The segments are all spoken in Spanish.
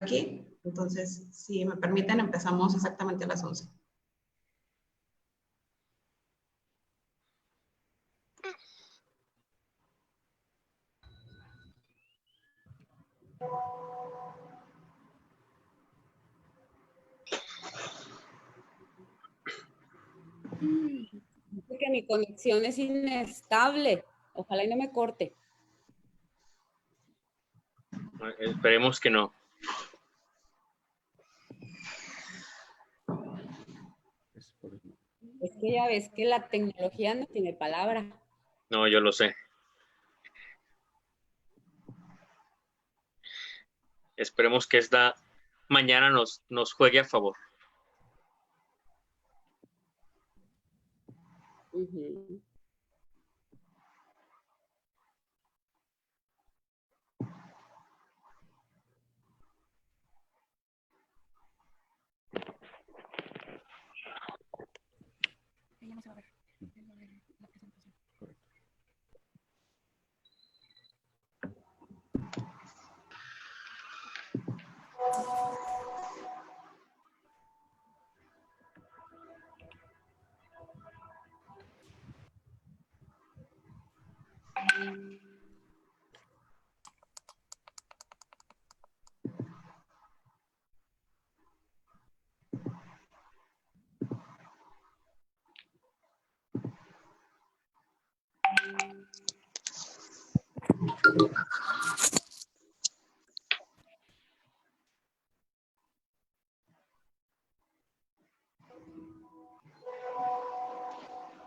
aquí. Entonces, si me permiten, empezamos exactamente a las 11. Dice que mi conexión es inestable. Ojalá y no me corte. Esperemos que no. Es que ya ves que la tecnología no tiene palabra. No, yo lo sé. Esperemos que esta mañana nos juegue a favor. Uh-huh.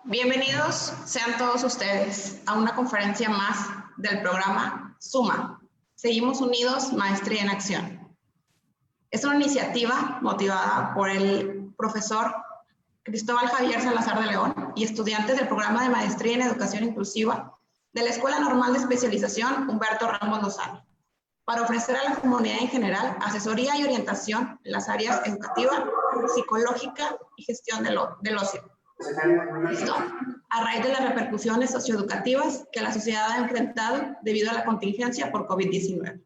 Bienvenidos sean todos ustedes a una conferencia más del programa SUMA. Seguimos unidos, Maestría en Acción. Es una iniciativa motivada por el profesor Cristóbal Javier Salazar de León y estudiantes del programa de Maestría en Educación Inclusiva de la Escuela Normal de Especialización Humberto Ramos Lozano, para ofrecer a la comunidad en general asesoría y orientación en las áreas educativa, psicológica y gestión del ocio. Esto a raíz de las repercusiones socioeducativas que la sociedad ha enfrentado debido a la contingencia por COVID-19.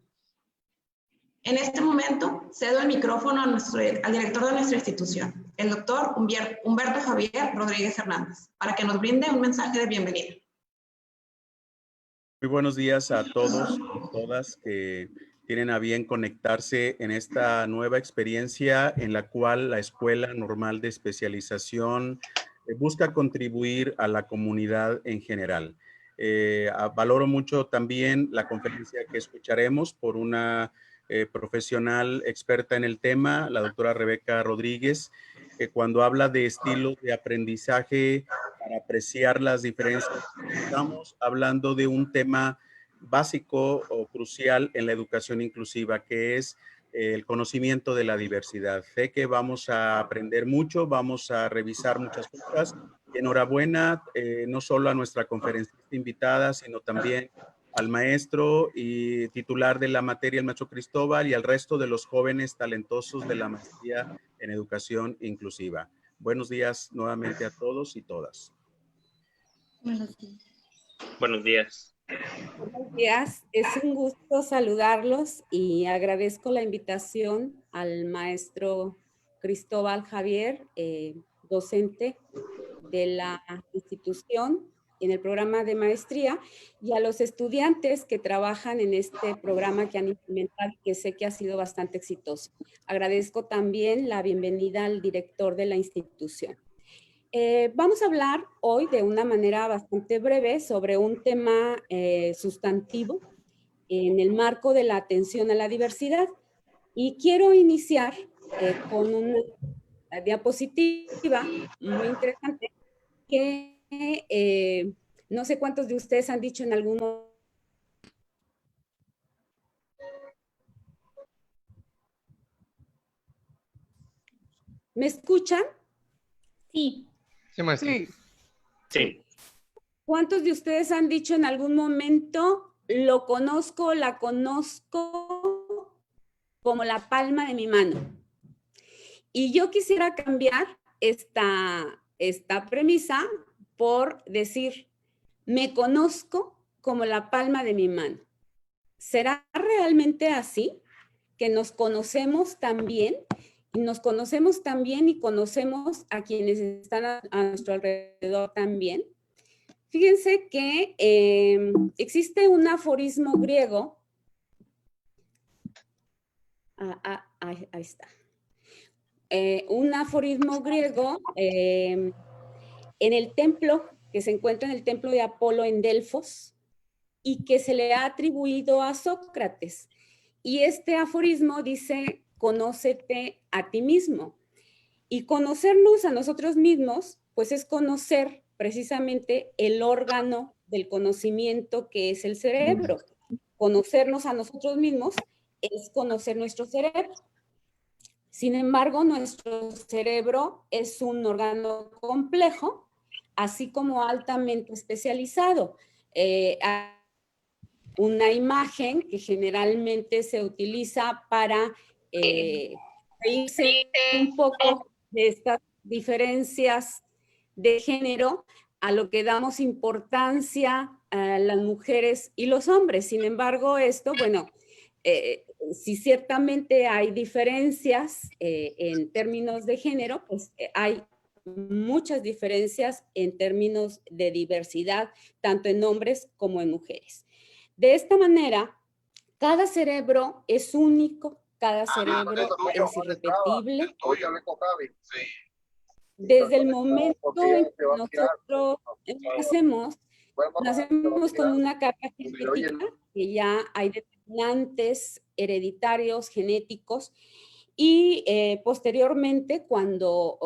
En este momento cedo el micrófono al director de nuestra institución, el doctor Humberto Javier Rodríguez Hernández, para que nos brinde un mensaje de bienvenida. Muy buenos días a todos y todas que tienen a bien conectarse en esta nueva experiencia en la cual la Escuela Normal de Especialización busca contribuir a la comunidad en general. Valoro mucho también la conferencia que escucharemos por una profesional experta en el tema, la doctora Rebeca Rodríguez, que cuando habla de estilos de aprendizaje para apreciar las diferencias, estamos hablando de un tema básico o crucial en la educación inclusiva, que es el conocimiento de la diversidad. Sé que vamos a aprender mucho, vamos a revisar muchas cosas. Y enhorabuena, no solo a nuestra conferencista invitada, sino también al maestro y titular de la materia, el maestro Cristóbal, y al resto de los jóvenes talentosos de la maestría en educación inclusiva. Buenos días nuevamente a todos y todas. Buenos días. Buenos días, es un gusto saludarlos y agradezco la invitación al maestro Cristóbal Javier, docente de la institución en el programa de maestría, y a los estudiantes que trabajan en este programa que han implementado, que sé que ha sido bastante exitoso. Agradezco también la bienvenida al director de la institución. Vamos a hablar hoy de una manera bastante breve sobre un tema sustantivo en el marco de la atención a la diversidad. Y quiero iniciar con una diapositiva muy interesante que no sé cuántos de ustedes han dicho en algún momento. ¿Me escuchan? Sí. Sí, maestra. Sí. ¿Cuántos de ustedes han dicho en algún momento, lo conozco, la conozco como la palma de mi mano? Y yo quisiera cambiar esta premisa por decir, me conozco como la palma de mi mano. ¿Será realmente así? que nos conocemos también, y conocemos a quienes están a nuestro alrededor también. Fíjense que existe un aforismo griego. Ahí está. Un aforismo griego en el templo, que se encuentra en el templo de Apolo en Delfos, y que se le ha atribuido a Sócrates. Y este aforismo dice, conócete a ti mismo. Y conocernos a nosotros mismos, pues es conocer precisamente el órgano del conocimiento que es el cerebro. Conocernos a nosotros mismos es conocer nuestro cerebro. Sin embargo, nuestro cerebro es un órgano complejo, así como altamente especializado. Una imagen que generalmente se utiliza para reírse un poco de estas diferencias de género a lo que damos importancia a las mujeres y los hombres. Sin embargo, esto, bueno, si ciertamente hay diferencias en términos de género, pues hay muchas diferencias en términos de diversidad, tanto en hombres como en mujeres. De esta manera, cada cerebro es único, cada cerebro es irrepetible. Desde el momento en que nosotros nacemos con una carga genética, que ya hay determinantes hereditarios genéticos, y posteriormente, cuando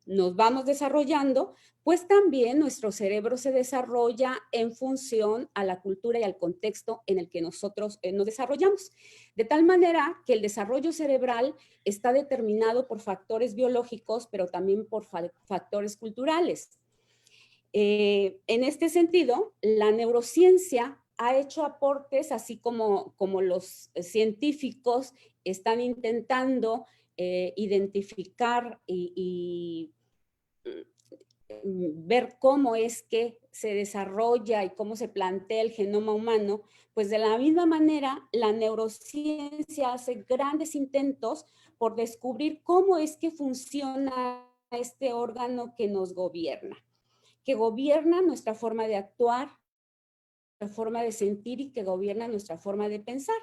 nos vamos desarrollando, pues también nuestro cerebro se desarrolla en función a la cultura y al contexto en el que nosotros nos desarrollamos. De tal manera que el desarrollo cerebral está determinado por factores biológicos, pero también por factores culturales. En este sentido, la neurociencia ha hecho aportes, así como los científicos están intentando identificar y ver cómo es que se desarrolla y cómo se plantea el genoma humano, pues de la misma manera la neurociencia hace grandes intentos por descubrir cómo es que funciona este órgano que nos gobierna, que gobierna nuestra forma de actuar, nuestra forma de sentir y que gobierna nuestra forma de pensar.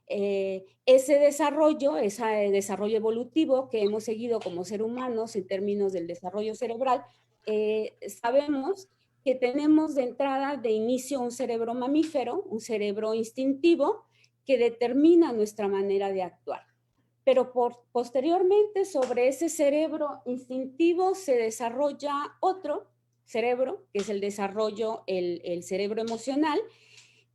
Ese desarrollo evolutivo que hemos seguido como seres humanos en términos del desarrollo cerebral, sabemos que tenemos de entrada, de inicio, un cerebro mamífero, un cerebro instintivo que determina nuestra manera de actuar. Pero posteriormente sobre ese cerebro instintivo se desarrolla otro cerebro, que es el desarrollo, el cerebro emocional,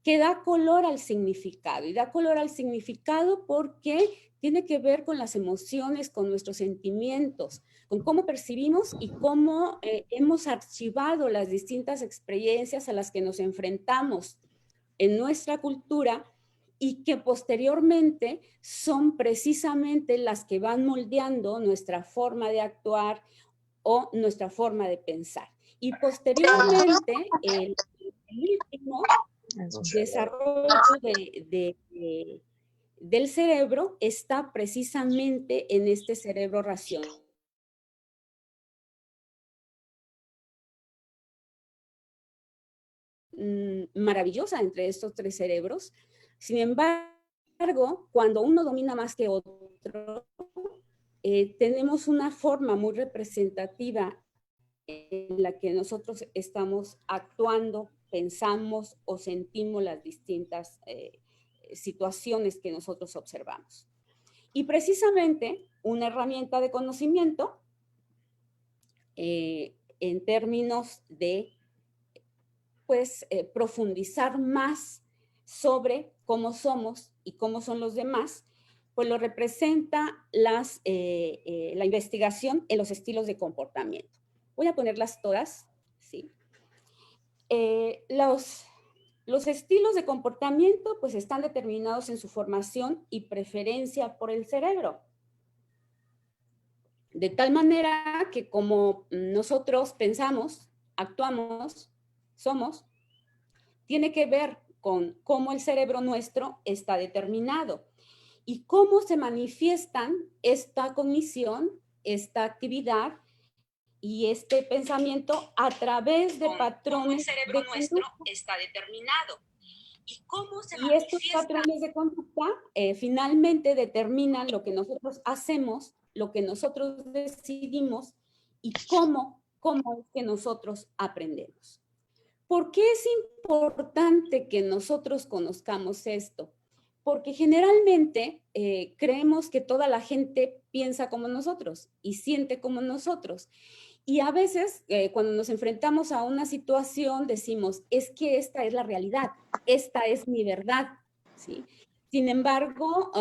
que da color al significado. Y da color al significado porque tiene que ver con las emociones, con nuestros sentimientos, con cómo percibimos y cómo hemos archivado las distintas experiencias a las que nos enfrentamos en nuestra cultura y que posteriormente son precisamente las que van moldeando nuestra forma de actuar o nuestra forma de pensar. Y posteriormente, el último desarrollo del cerebro está precisamente en este cerebro racional. Maravillosa entre estos tres cerebros. Sin embargo, cuando uno domina más que otro, tenemos una forma muy representativa en la que nosotros estamos actuando, pensamos o sentimos las distintas situaciones que nosotros observamos. Y precisamente una herramienta de conocimiento en términos de profundizar más sobre cómo somos y cómo son los demás, pues lo representa la investigación en los estilos de comportamiento. Voy a ponerlas todas, ¿sí? Los estilos de comportamiento pues están determinados en su formación y preferencia por el cerebro. De tal manera que como nosotros pensamos, actuamos, somos, tiene que ver con cómo el cerebro nuestro está determinado. y cómo se manifiestan esta cognición, esta actividad y este pensamiento a través de patrones el cerebro de nuestro conducta. está determinado. ¿Y cómo se Y estos manifiesta? patrones de conducta finalmente determinan lo que nosotros hacemos, lo que nosotros decidimos y cómo es que nosotros aprendemos. ¿Por qué es importante que nosotros conozcamos esto? Porque generalmente creemos que toda la gente piensa como nosotros y siente como nosotros. Y a veces, cuando nos enfrentamos a una situación, decimos, es que esta es la realidad, esta es mi verdad, ¿sí? Sin embargo,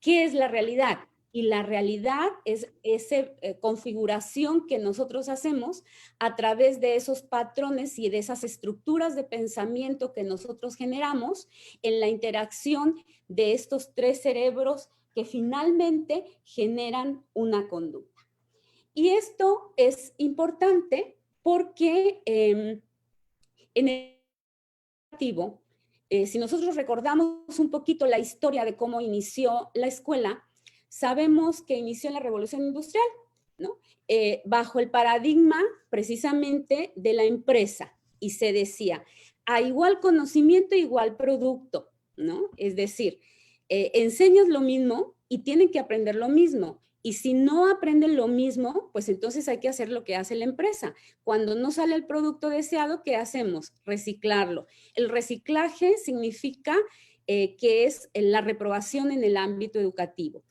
¿qué es la realidad? Y la realidad es esa configuración que nosotros hacemos a través de esos patrones y de esas estructuras de pensamiento que nosotros generamos en la interacción de estos tres cerebros que finalmente generan una conducta. Y esto es importante porque en el activo, si nosotros recordamos un poquito la historia de cómo inició la escuela, sabemos que inició en la Revolución Industrial, ¿no? Bajo el paradigma precisamente de la empresa. Y se decía, a igual conocimiento, igual producto, ¿no? Es decir, enseñas lo mismo y tienen que aprender lo mismo. Y si no aprenden lo mismo, pues entonces hay que hacer lo que hace la empresa. Cuando no sale el producto deseado, ¿qué hacemos? Reciclarlo. El reciclaje significa que es la reprobación en el ámbito educativo.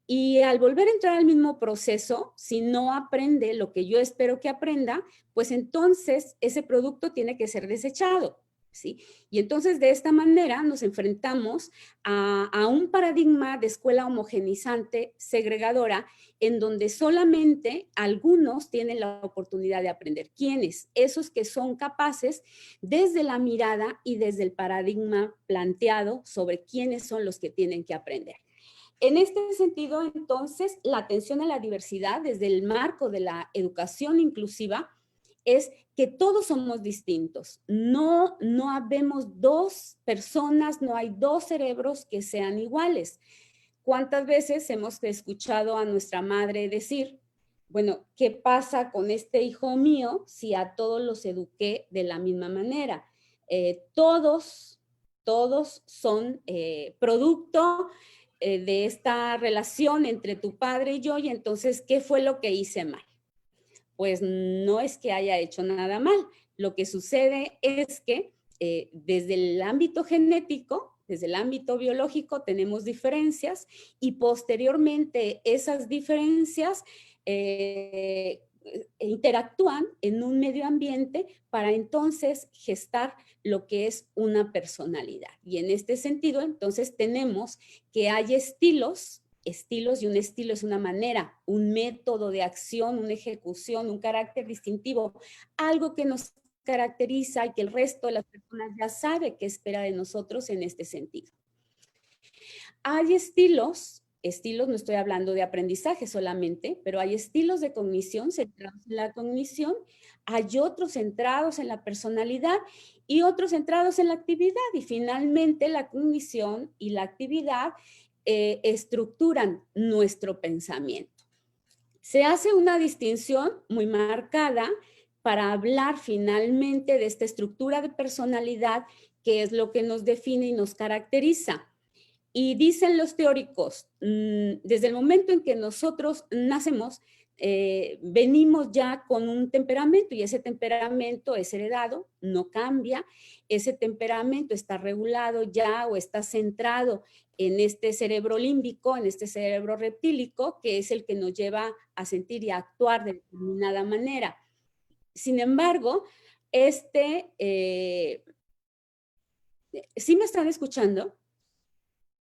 Y al volver a entrar al mismo proceso, si no aprende lo que yo espero que aprenda, pues entonces ese producto tiene que ser desechado, ¿sí? Y entonces de esta manera nos enfrentamos a un paradigma de escuela homogenizante, segregadora, en donde solamente algunos tienen la oportunidad de aprender. ¿Quiénes? Esos que son capaces desde la mirada y desde el paradigma planteado sobre quiénes son los que tienen que aprender. En este sentido, entonces, la atención a la diversidad desde el marco de la educación inclusiva es que todos somos distintos. No habemos dos personas, no hay dos cerebros que sean iguales. ¿Cuántas veces hemos escuchado a nuestra madre decir, bueno, ¿qué pasa con este hijo mío si a todos los eduqué de la misma manera? Todos son producto de esta relación entre tu padre y yo, y entonces, ¿qué fue lo que hice mal? Pues no es que haya hecho nada mal. Lo que sucede es que desde el ámbito genético, desde el ámbito biológico, tenemos diferencias y posteriormente esas diferencias interactúan en un medio ambiente para entonces gestar lo que es una personalidad. Y en este sentido, entonces tenemos que hay estilos y un estilo es una manera, un método de acción, una ejecución, un carácter distintivo, algo que nos caracteriza y que el resto de las personas ya sabe qué espera de nosotros en este sentido. Hay estilos, no estoy hablando de aprendizaje solamente, pero hay estilos de cognición centrados en la cognición, hay otros centrados en la personalidad y otros centrados en la actividad. Y finalmente la cognición y la actividad estructuran nuestro pensamiento. Se hace una distinción muy marcada para hablar finalmente de esta estructura de personalidad que es lo que nos define y nos caracteriza. Y dicen los teóricos, desde el momento en que nosotros nacemos, venimos ya con un temperamento y ese temperamento es heredado, no cambia, ese temperamento está regulado ya o está centrado en este cerebro límbico, en este cerebro reptílico, que es el que nos lleva a sentir y a actuar de determinada manera. Sin embargo, ¿sí me están escuchando?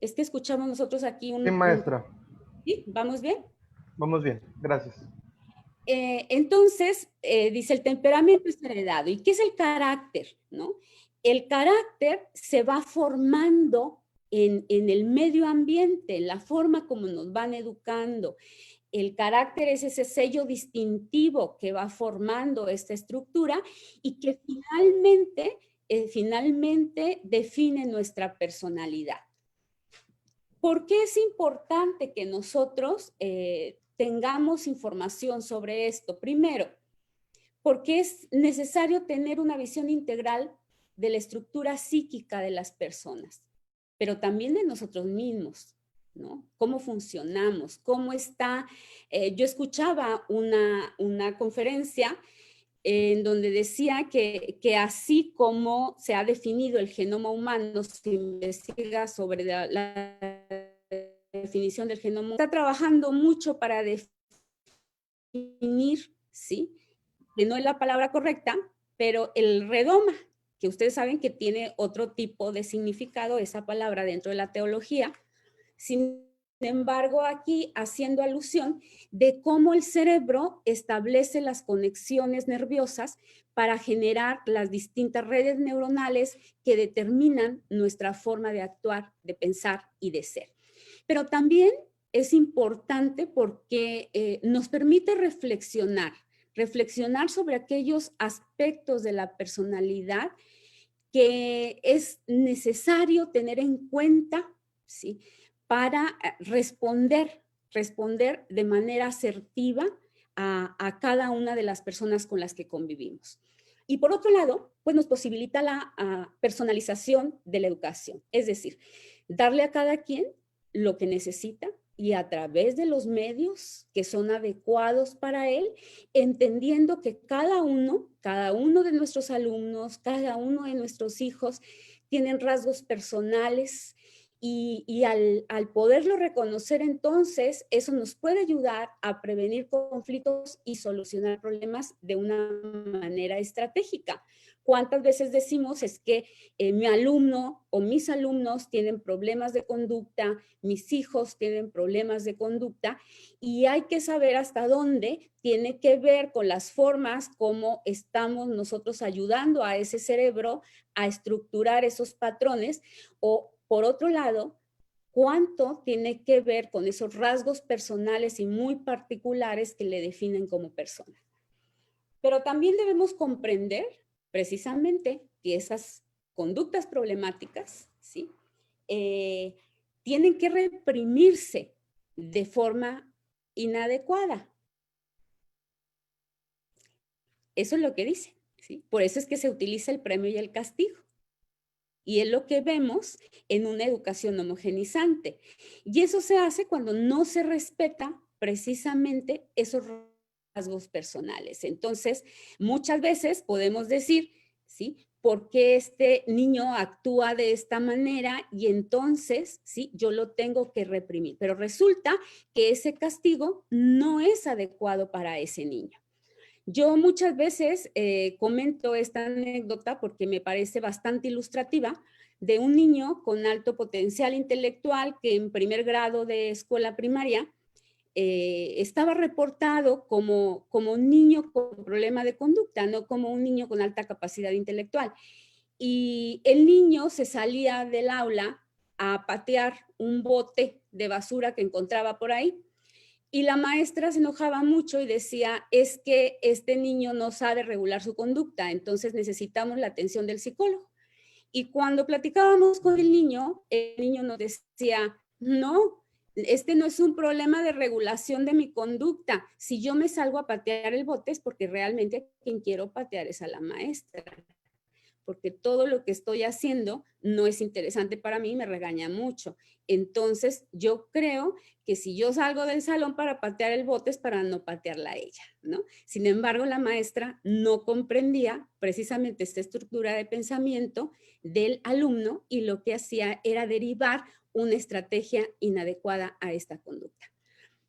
Es que escuchamos nosotros aquí Sí, maestra. ¿Sí? ¿Vamos bien? Vamos bien, gracias. Entonces, dice, el temperamento es heredado. ¿Y qué es el carácter? ¿No? El carácter se va formando en el medio ambiente, en la forma como nos van educando. El carácter es ese sello distintivo que va formando esta estructura y que finalmente define nuestra personalidad. ¿Por qué es importante que nosotros tengamos información sobre esto? Primero, porque es necesario tener una visión integral de la estructura psíquica de las personas, pero también de nosotros mismos, ¿no? Cómo funcionamos, cómo está. Yo escuchaba una conferencia en donde decía que así como se ha definido el genoma humano, se investiga sobre la definición del genoma, está trabajando mucho para definir, ¿sí?, que no es la palabra correcta, pero el redoma, que ustedes saben que tiene otro tipo de significado, esa palabra dentro de la teología. Sin embargo, aquí haciendo alusión de cómo el cerebro establece las conexiones nerviosas para generar las distintas redes neuronales que determinan nuestra forma de actuar, de pensar y de ser. Pero también es importante porque nos permite reflexionar sobre aquellos aspectos de la personalidad que es necesario tener en cuenta, ¿sí?, para responder de manera asertiva a cada una de las personas con las que convivimos. Y por otro lado, pues nos posibilita la personalización de la educación, es decir, darle a cada quien lo que necesita y a través de los medios que son adecuados para él, entendiendo que cada uno de nuestros alumnos, cada uno de nuestros hijos tienen rasgos personales y al poderlo reconocer, entonces, eso nos puede ayudar a prevenir conflictos y solucionar problemas de una manera estratégica. ¿Cuántas veces decimos es que mi alumno o mis alumnos tienen problemas de conducta, mis hijos tienen problemas de conducta, y hay que saber hasta dónde tiene que ver con las formas como estamos nosotros ayudando a ese cerebro a estructurar esos patrones, o por otro lado, cuánto tiene que ver con esos rasgos personales y muy particulares que le definen como persona. Pero también debemos comprender precisamente que esas conductas problemáticas, ¿sí?, tienen que reprimirse de forma inadecuada. Eso es lo que dice, ¿sí? Por eso es que se utiliza el premio y el castigo. Y es lo que vemos en una educación homogenizante. Y eso se hace cuando no se respeta precisamente esos rasgos personales. Entonces, muchas veces podemos decir, ¿sí?, ¿por qué este niño actúa de esta manera? Y entonces, sí, yo lo tengo que reprimir. Pero resulta que ese castigo no es adecuado para ese niño. Yo muchas veces comento esta anécdota porque me parece bastante ilustrativa, de un niño con alto potencial intelectual que en primer grado de escuela primaria estaba reportado como un niño con problema de conducta, no como un niño con alta capacidad intelectual. Y el niño se salía del aula a patear un bote de basura que encontraba por ahí. Y la maestra se enojaba mucho y decía, es que este niño no sabe regular su conducta, entonces necesitamos la atención del psicólogo. Y cuando platicábamos con el niño nos decía, no, este no es un problema de regulación de mi conducta. Si yo me salgo a patear el bote es porque realmente quien quiero patear es a la maestra, porque todo lo que estoy haciendo no es interesante para mí y me regaña mucho. Entonces, yo creo que si yo salgo del salón para patear el bote es para no patearla a ella, ¿no? Sin embargo, la maestra no comprendía precisamente esta estructura de pensamiento del alumno y lo que hacía era derivar una estrategia inadecuada a esta conducta.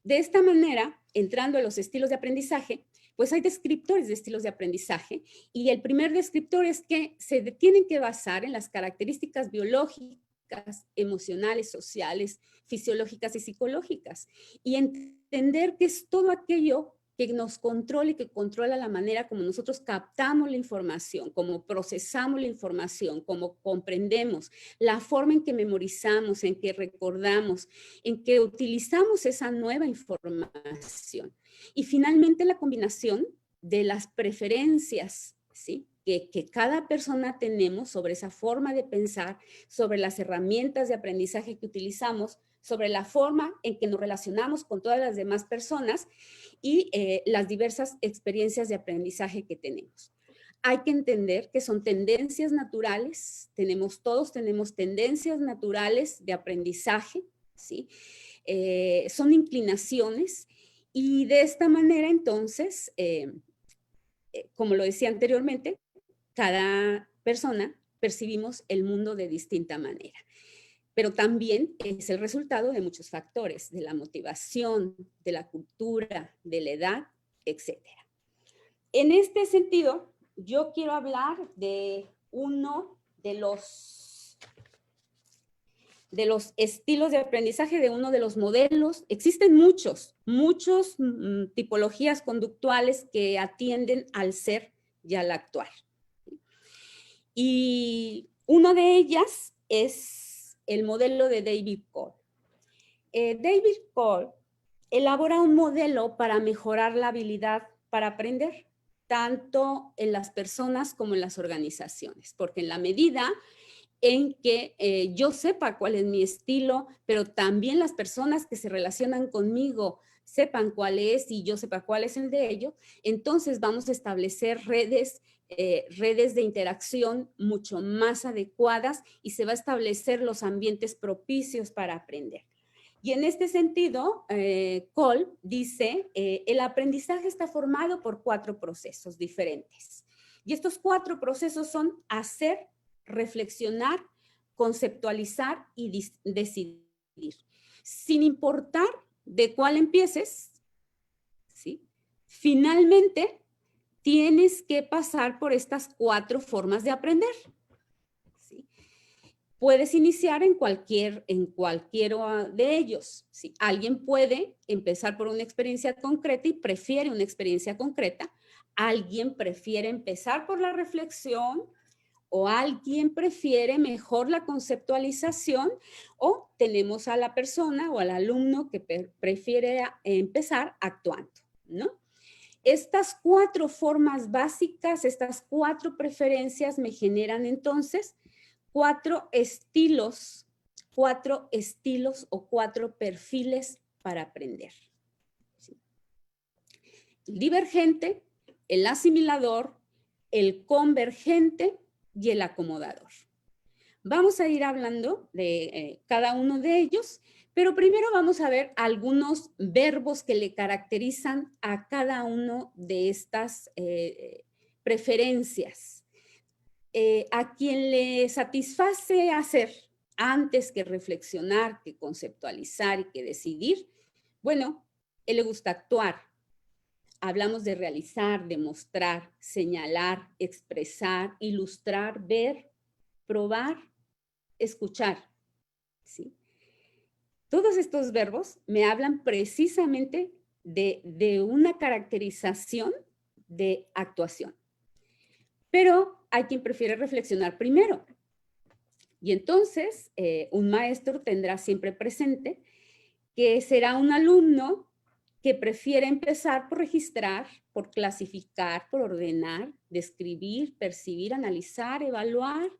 De esta manera, entrando a los estilos de aprendizaje, pues hay descriptores de estilos de aprendizaje y el primer descriptor es que se tienen que basar en las características biológicas, emocionales, sociales, fisiológicas y psicológicas y entender que es todo aquello que nos controla y que controla la manera como nosotros captamos la información, cómo procesamos la información, cómo comprendemos, la forma en que memorizamos, en que recordamos, en que utilizamos esa nueva información. Y finalmente la combinación de las preferencias, ¿sí?, que cada persona tenemos sobre esa forma de pensar, sobre las herramientas de aprendizaje que utilizamos, sobre la forma en que nos relacionamos con todas las demás personas y las diversas experiencias de aprendizaje que tenemos. Hay que entender que son tendencias naturales, todos tenemos tendencias naturales de aprendizaje, ¿sí? Son inclinaciones y de esta manera entonces, como lo decía anteriormente, cada persona percibimos el mundo de distinta manera, pero también es el resultado de muchos factores, de la motivación, de la cultura, de la edad, etc. En este sentido, yo quiero hablar de uno de los estilos de aprendizaje, de uno de los modelos. Existen muchas tipologías conductuales que atienden al ser y al actuar. Y una de ellas es el modelo de David Cole. David Cole elabora un modelo para mejorar la habilidad para aprender, tanto en las personas como en las organizaciones, porque en la medida en que yo sepa cuál es mi estilo, pero también las personas que se relacionan conmigo sepan cuál es y yo sepa cuál es el de ellos, entonces vamos a establecer redes de interacción mucho más adecuadas y se va a establecer los ambientes propicios para aprender. Y en este sentido, Cole dice, el aprendizaje está formado por 4 procesos diferentes. Y estos 4 procesos son hacer, reflexionar, conceptualizar y decidir. Sin importar de cuál empieces, ¿sí? Finalmente, tienes que pasar por estas 4 formas de aprender. ¿Sí? Puedes iniciar en cualquiera de ellos. ¿Sí? Alguien puede empezar por una experiencia concreta y prefiere una experiencia concreta. Alguien prefiere empezar por la reflexión o alguien prefiere mejor la conceptualización o tenemos a la persona o al alumno que prefiere empezar actuando, ¿no? Estas 4 formas básicas, estas 4 preferencias me generan entonces 4 estilos o 4 perfiles para aprender. ¿Sí? El divergente, el asimilador, el convergente y el acomodador. Vamos a ir hablando de cada uno de ellos, pero primero vamos a ver algunos verbos que le caracterizan a cada uno de estas preferencias. A quien le satisface hacer antes que reflexionar, que conceptualizar y que decidir, bueno, él le gusta actuar. Hablamos de realizar, demostrar, señalar, expresar, ilustrar, ver, probar, escuchar. ¿Sí? Todos estos verbos me hablan precisamente de una caracterización de actuación. Pero hay quien prefiere reflexionar primero. Y entonces, un maestro tendrá siempre presente que será un alumno que prefiere empezar por registrar, por clasificar, por ordenar, describir, percibir, analizar, evaluar,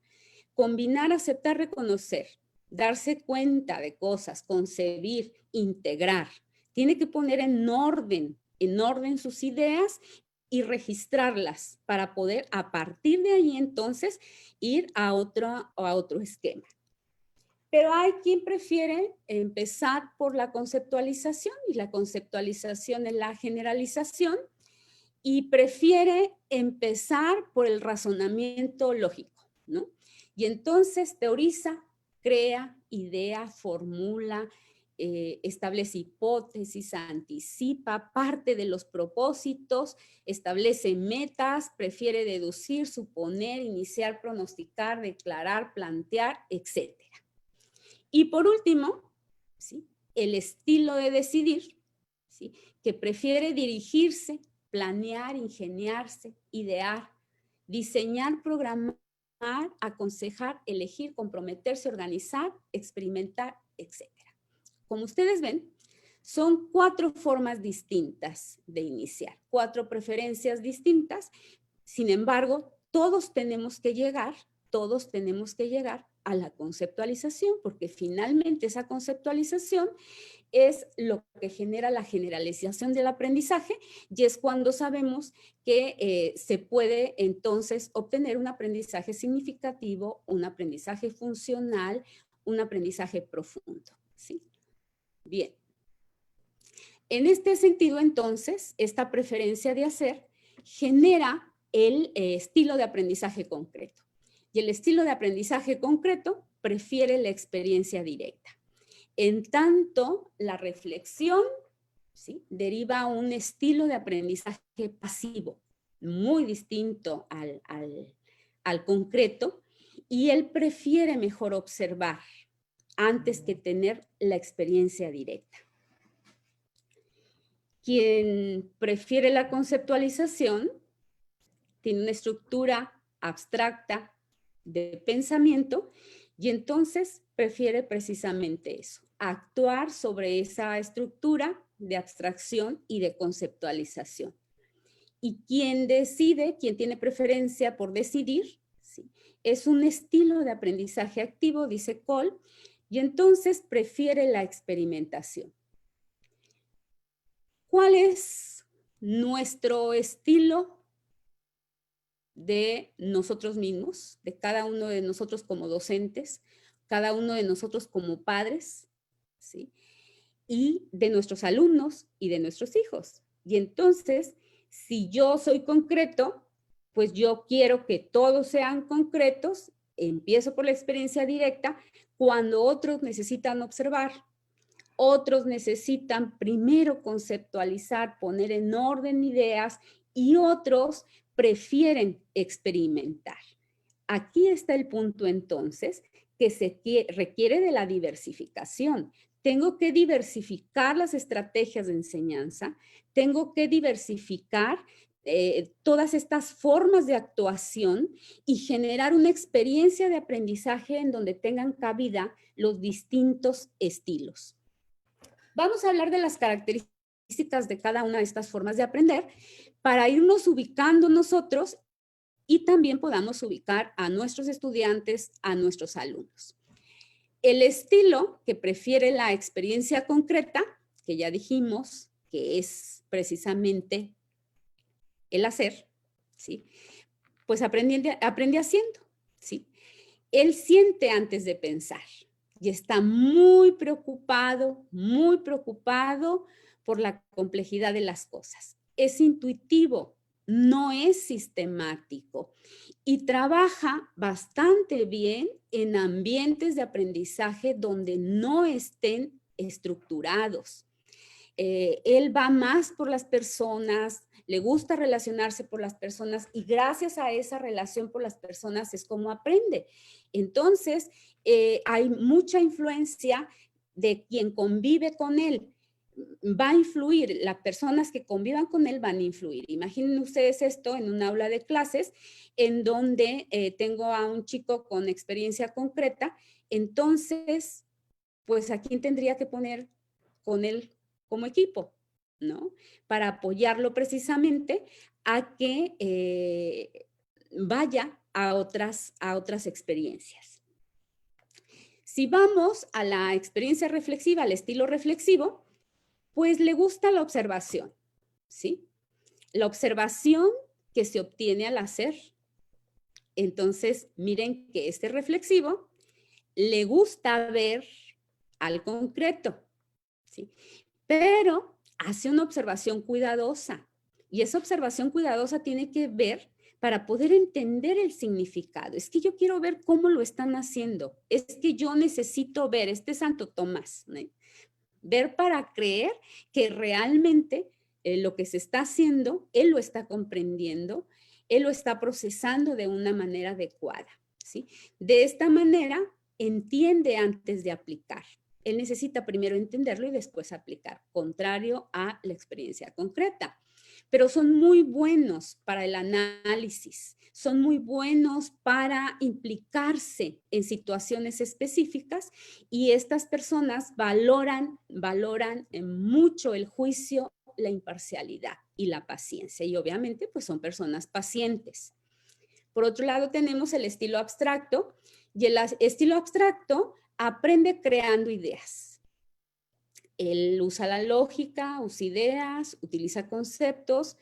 combinar, aceptar, reconocer, darse cuenta de cosas, concebir, integrar. Tiene que poner en orden sus ideas y registrarlas para poder a partir de ahí entonces ir a otro esquema. Pero hay quien prefiere empezar por la conceptualización y la conceptualización es la generalización y prefiere empezar por el razonamiento lógico, ¿no? Y entonces teoriza, crea, idea, formula, establece hipótesis, anticipa, parte de los propósitos, establece metas, prefiere deducir, suponer, iniciar, pronosticar, declarar, plantear, etc. Y por último, ¿sí? El estilo de decidir, ¿sí? Que prefiere dirigirse, planear, ingeniarse, idear, diseñar, programar, aconsejar, elegir, comprometerse, organizar, experimentar, etc. Como ustedes ven, son 4 formas distintas de iniciar, 4 preferencias distintas. Sin embargo, todos tenemos que llegar a la conceptualización, porque finalmente esa conceptualización es lo que genera la generalización del aprendizaje y es cuando sabemos que se puede entonces obtener un aprendizaje significativo, un aprendizaje funcional, un aprendizaje profundo, ¿sí? Bien. En este sentido, entonces, esta preferencia de hacer genera el estilo de aprendizaje concreto. Y el estilo de aprendizaje concreto prefiere la experiencia directa. En tanto, la reflexión, ¿sí?, deriva un estilo de aprendizaje pasivo, muy distinto al concreto, y él prefiere mejor observar antes que tener la experiencia directa. Quien prefiere la conceptualización tiene una estructura abstracta de pensamiento y entonces prefiere precisamente eso, actuar sobre esa estructura de abstracción y de conceptualización. Y quien decide, quien tiene preferencia por decidir, ¿sí?, es un estilo de aprendizaje activo, dice Cole, y entonces prefiere la experimentación. ¿Cuál es nuestro estilo de nosotros mismos, de cada uno de nosotros como docentes, cada uno de nosotros como padres, ¿sí?, y de nuestros alumnos y de nuestros hijos? Y entonces, si yo soy concreto, pues yo quiero que todos sean concretos, empiezo por la experiencia directa, cuando otros necesitan observar, otros necesitan primero conceptualizar, poner en orden ideas y otros prefieren experimentar. Aquí está el punto entonces que se requiere de la diversificación. Tengo que diversificar las estrategias de enseñanza, tengo que diversificar todas estas formas de actuación y generar una experiencia de aprendizaje en donde tengan cabida los distintos estilos. Vamos a hablar de las características de cada una de estas formas de aprender para irnos ubicando nosotros y también podamos ubicar a nuestros estudiantes, a nuestros alumnos. El estilo que prefiere la experiencia concreta, que ya dijimos que es precisamente el hacer, ¿sí?, pues aprende haciendo, ¿sí? Él siente antes de pensar y está muy preocupado por la complejidad de las cosas. Es intuitivo, no es sistemático y trabaja bastante bien en ambientes de aprendizaje donde no estén estructurados. Él va más por las personas, le gusta relacionarse por las personas y gracias a esa relación por las personas es como aprende. Entonces, hay mucha influencia de quien convive con él. Va a influir, las personas que convivan con él van a influir. Imaginen ustedes esto en un aula de clases en donde tengo a un chico con experiencia concreta, entonces, pues ¿a quién tendría que poner con él como equipo, ¿no? Para apoyarlo precisamente a que vaya a otras experiencias. Si vamos a la experiencia reflexiva, al estilo reflexivo, pues le gusta la observación, ¿sí? La observación que se obtiene al hacer. Entonces, miren que este reflexivo le gusta ver al concreto, ¿sí? Pero hace una observación cuidadosa y esa observación cuidadosa tiene que ver para poder entender el significado. Es que yo quiero ver cómo lo están haciendo. Es que yo necesito ver, este Santo Tomás, ¿no? Ver para creer que realmente lo que se está haciendo, él lo está comprendiendo, él lo está procesando de una manera adecuada, ¿sí? De esta manera, entiende antes de aplicar. Él necesita primero entenderlo y después aplicar, contrario a la experiencia concreta. Pero son muy buenos para el análisis, son muy buenos para implicarse en situaciones específicas y estas personas valoran mucho el juicio, la imparcialidad y la paciencia y obviamente pues son personas pacientes. Por otro lado tenemos el estilo abstracto Y el estilo abstracto aprende creando ideas. Él usa la lógica, usa ideas, utiliza conceptos,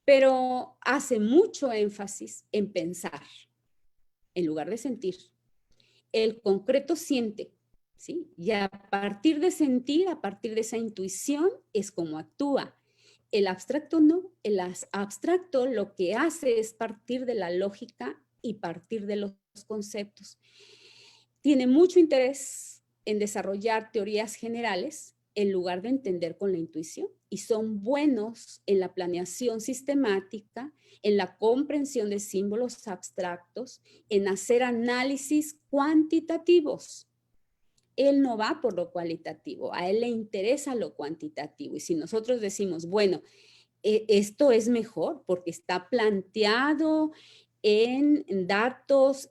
pero hace mucho énfasis en pensar en lugar de sentir. El concreto siente, ¿sí? Y a partir de sentir, a partir de esa intuición, es como actúa. El abstracto no, el abstracto lo que hace es partir de la lógica y partir de los conceptos. Tiene mucho interés en desarrollar teorías generales en lugar de entender con la intuición, y son buenos en la planeación sistemática, en la comprensión de símbolos abstractos, en hacer análisis cuantitativos. Él no va por lo cualitativo, a él le interesa lo cuantitativo. Y si nosotros decimos, bueno, esto es mejor porque está planteado en datos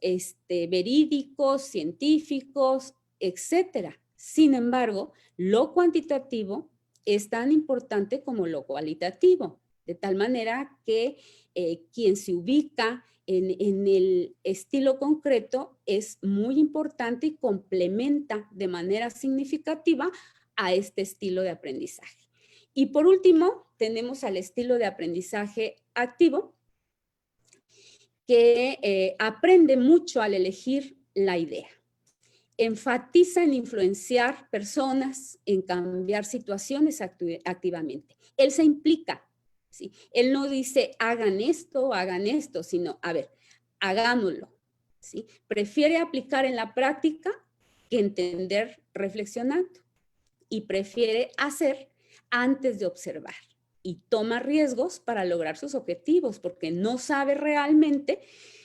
verídicos, científicos, etcétera. Sin embargo, lo cuantitativo es tan importante como lo cualitativo, de tal manera que quien se ubica en el estilo concreto es muy importante y complementa de manera significativa a este estilo de aprendizaje. Y por último, tenemos al estilo de aprendizaje activo, que aprende mucho al elegir la idea. Enfatiza en influenciar personas, en cambiar situaciones activamente. Él se implica, ¿sí? Él no dice hagan esto, sino, a ver, hagámoslo, ¿sí? Prefiere aplicar en la práctica que entender reflexionando, y prefiere hacer antes de observar, y toma riesgos para lograr sus objetivos porque no sabe realmente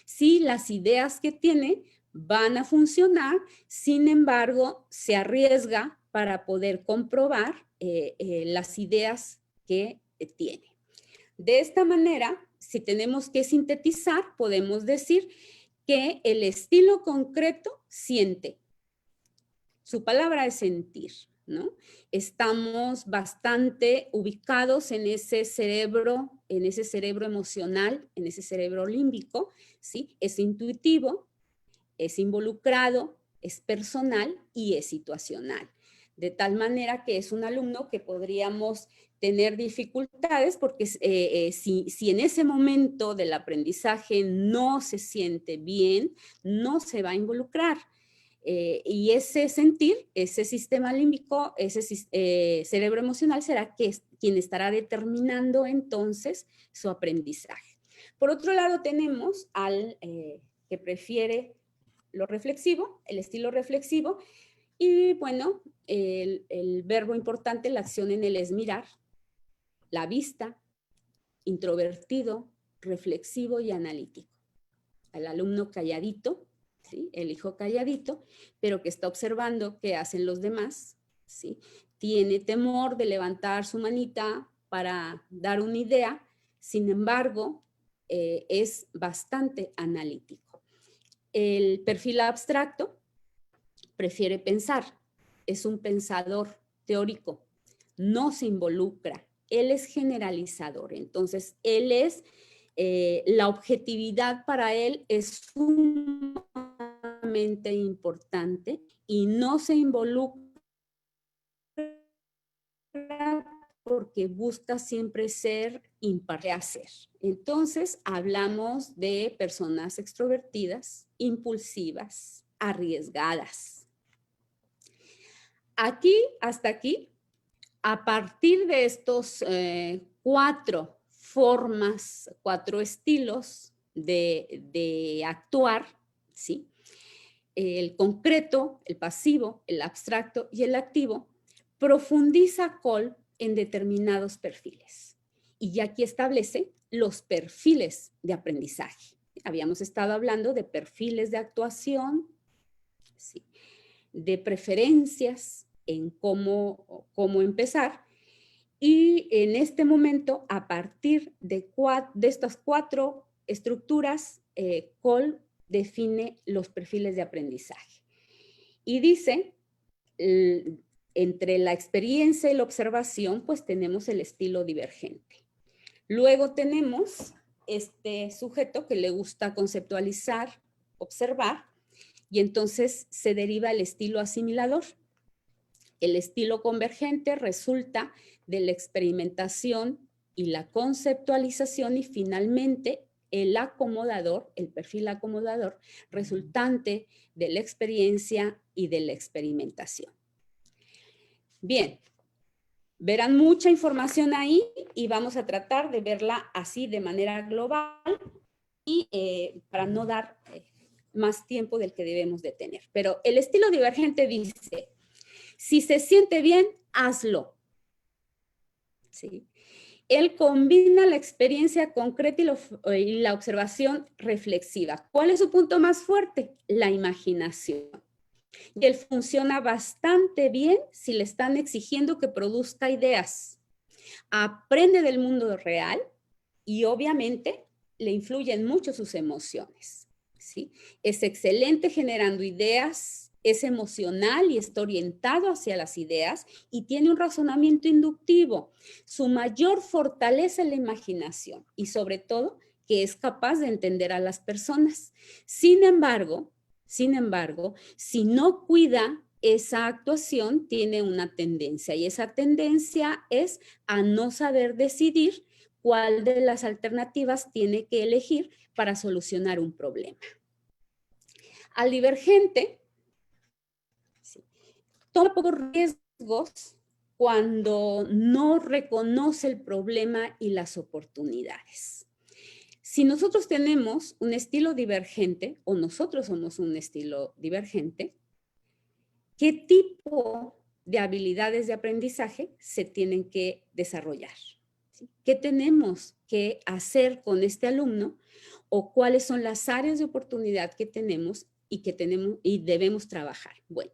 si las ideas que tiene van a funcionar. Sin embargo, se arriesga para poder comprobar las ideas que tiene. De esta manera, si tenemos que sintetizar, podemos decir que el estilo concreto siente. Su palabra es sentir, ¿no? Estamos bastante ubicados en ese cerebro emocional, en ese cerebro límbico, ¿sí? Es intuitivo, es involucrado, es personal y es situacional. De tal manera que es un alumno que podríamos tener dificultades porque si en ese momento del aprendizaje no se siente bien, no se va a involucrar. Y ese sentir, ese sistema límbico, ese cerebro emocional será quien estará determinando entonces su aprendizaje. Por otro lado, tenemos al que prefiere lo reflexivo, el estilo reflexivo, y bueno, el verbo importante, la acción en él es mirar, la vista, introvertido, reflexivo y analítico. Al alumno calladito, ¿sí? El hijo calladito, pero que está observando qué hacen los demás, ¿sí? Tiene temor de levantar su manita para dar una idea, sin embargo, es bastante analítico. El perfil abstracto prefiere pensar, es un pensador teórico, no se involucra, él es generalizador, entonces él es, la objetividad para él es sumamente importante y no se involucra porque busca siempre ser imparcial. Entonces hablamos de personas extrovertidas, impulsivas, arriesgadas. Aquí, hasta aquí, a partir de estos 4 formas, 4 estilos de actuar, ¿sí? El concreto, el pasivo, el abstracto y el activo, profundiza Kolb en determinados perfiles. Y ya aquí establece los perfiles de aprendizaje. Habíamos estado hablando de perfiles de actuación, ¿sí? De preferencias en cómo empezar. Y en este momento, a partir de estas 4 estructuras, Kolb define los perfiles de aprendizaje. Y dice, entre la experiencia y la observación, pues tenemos el estilo divergente. Luego tenemos este sujeto que le gusta conceptualizar, observar, y entonces se deriva el estilo asimilador. El estilo convergente resulta de la experimentación y la conceptualización y finalmente el acomodador, el perfil acomodador, resultante de la experiencia y de la experimentación. Bien, verán mucha información ahí y vamos a tratar de verla así de manera global y para no dar más tiempo del que debemos de tener. Pero el estilo divergente dice, si se siente bien, hazlo. ¿Sí? Él combina la experiencia concreta y la observación reflexiva. ¿Cuál es su punto más fuerte? La imaginación. Y él funciona bastante bien si le están exigiendo que produzca ideas. Aprende del mundo real y obviamente le influyen mucho sus emociones. ¿Sí? Es excelente generando ideas, es emocional y está orientado hacia las ideas y tiene un razonamiento inductivo. Su mayor fortaleza es la imaginación y sobre todo que es capaz de entender a las personas. Sin embargo, si no cuida esa actuación, tiene una tendencia y esa tendencia es a no saber decidir cuál de las alternativas tiene que elegir para solucionar un problema. Al divergente, toma pocos riesgos cuando no reconoce el problema y las oportunidades. Si nosotros tenemos un estilo divergente o nosotros somos un estilo divergente, ¿qué tipo de habilidades de aprendizaje se tienen que desarrollar? ¿Qué tenemos que hacer con este alumno o cuáles son las áreas de oportunidad que tenemos y debemos trabajar? Bueno,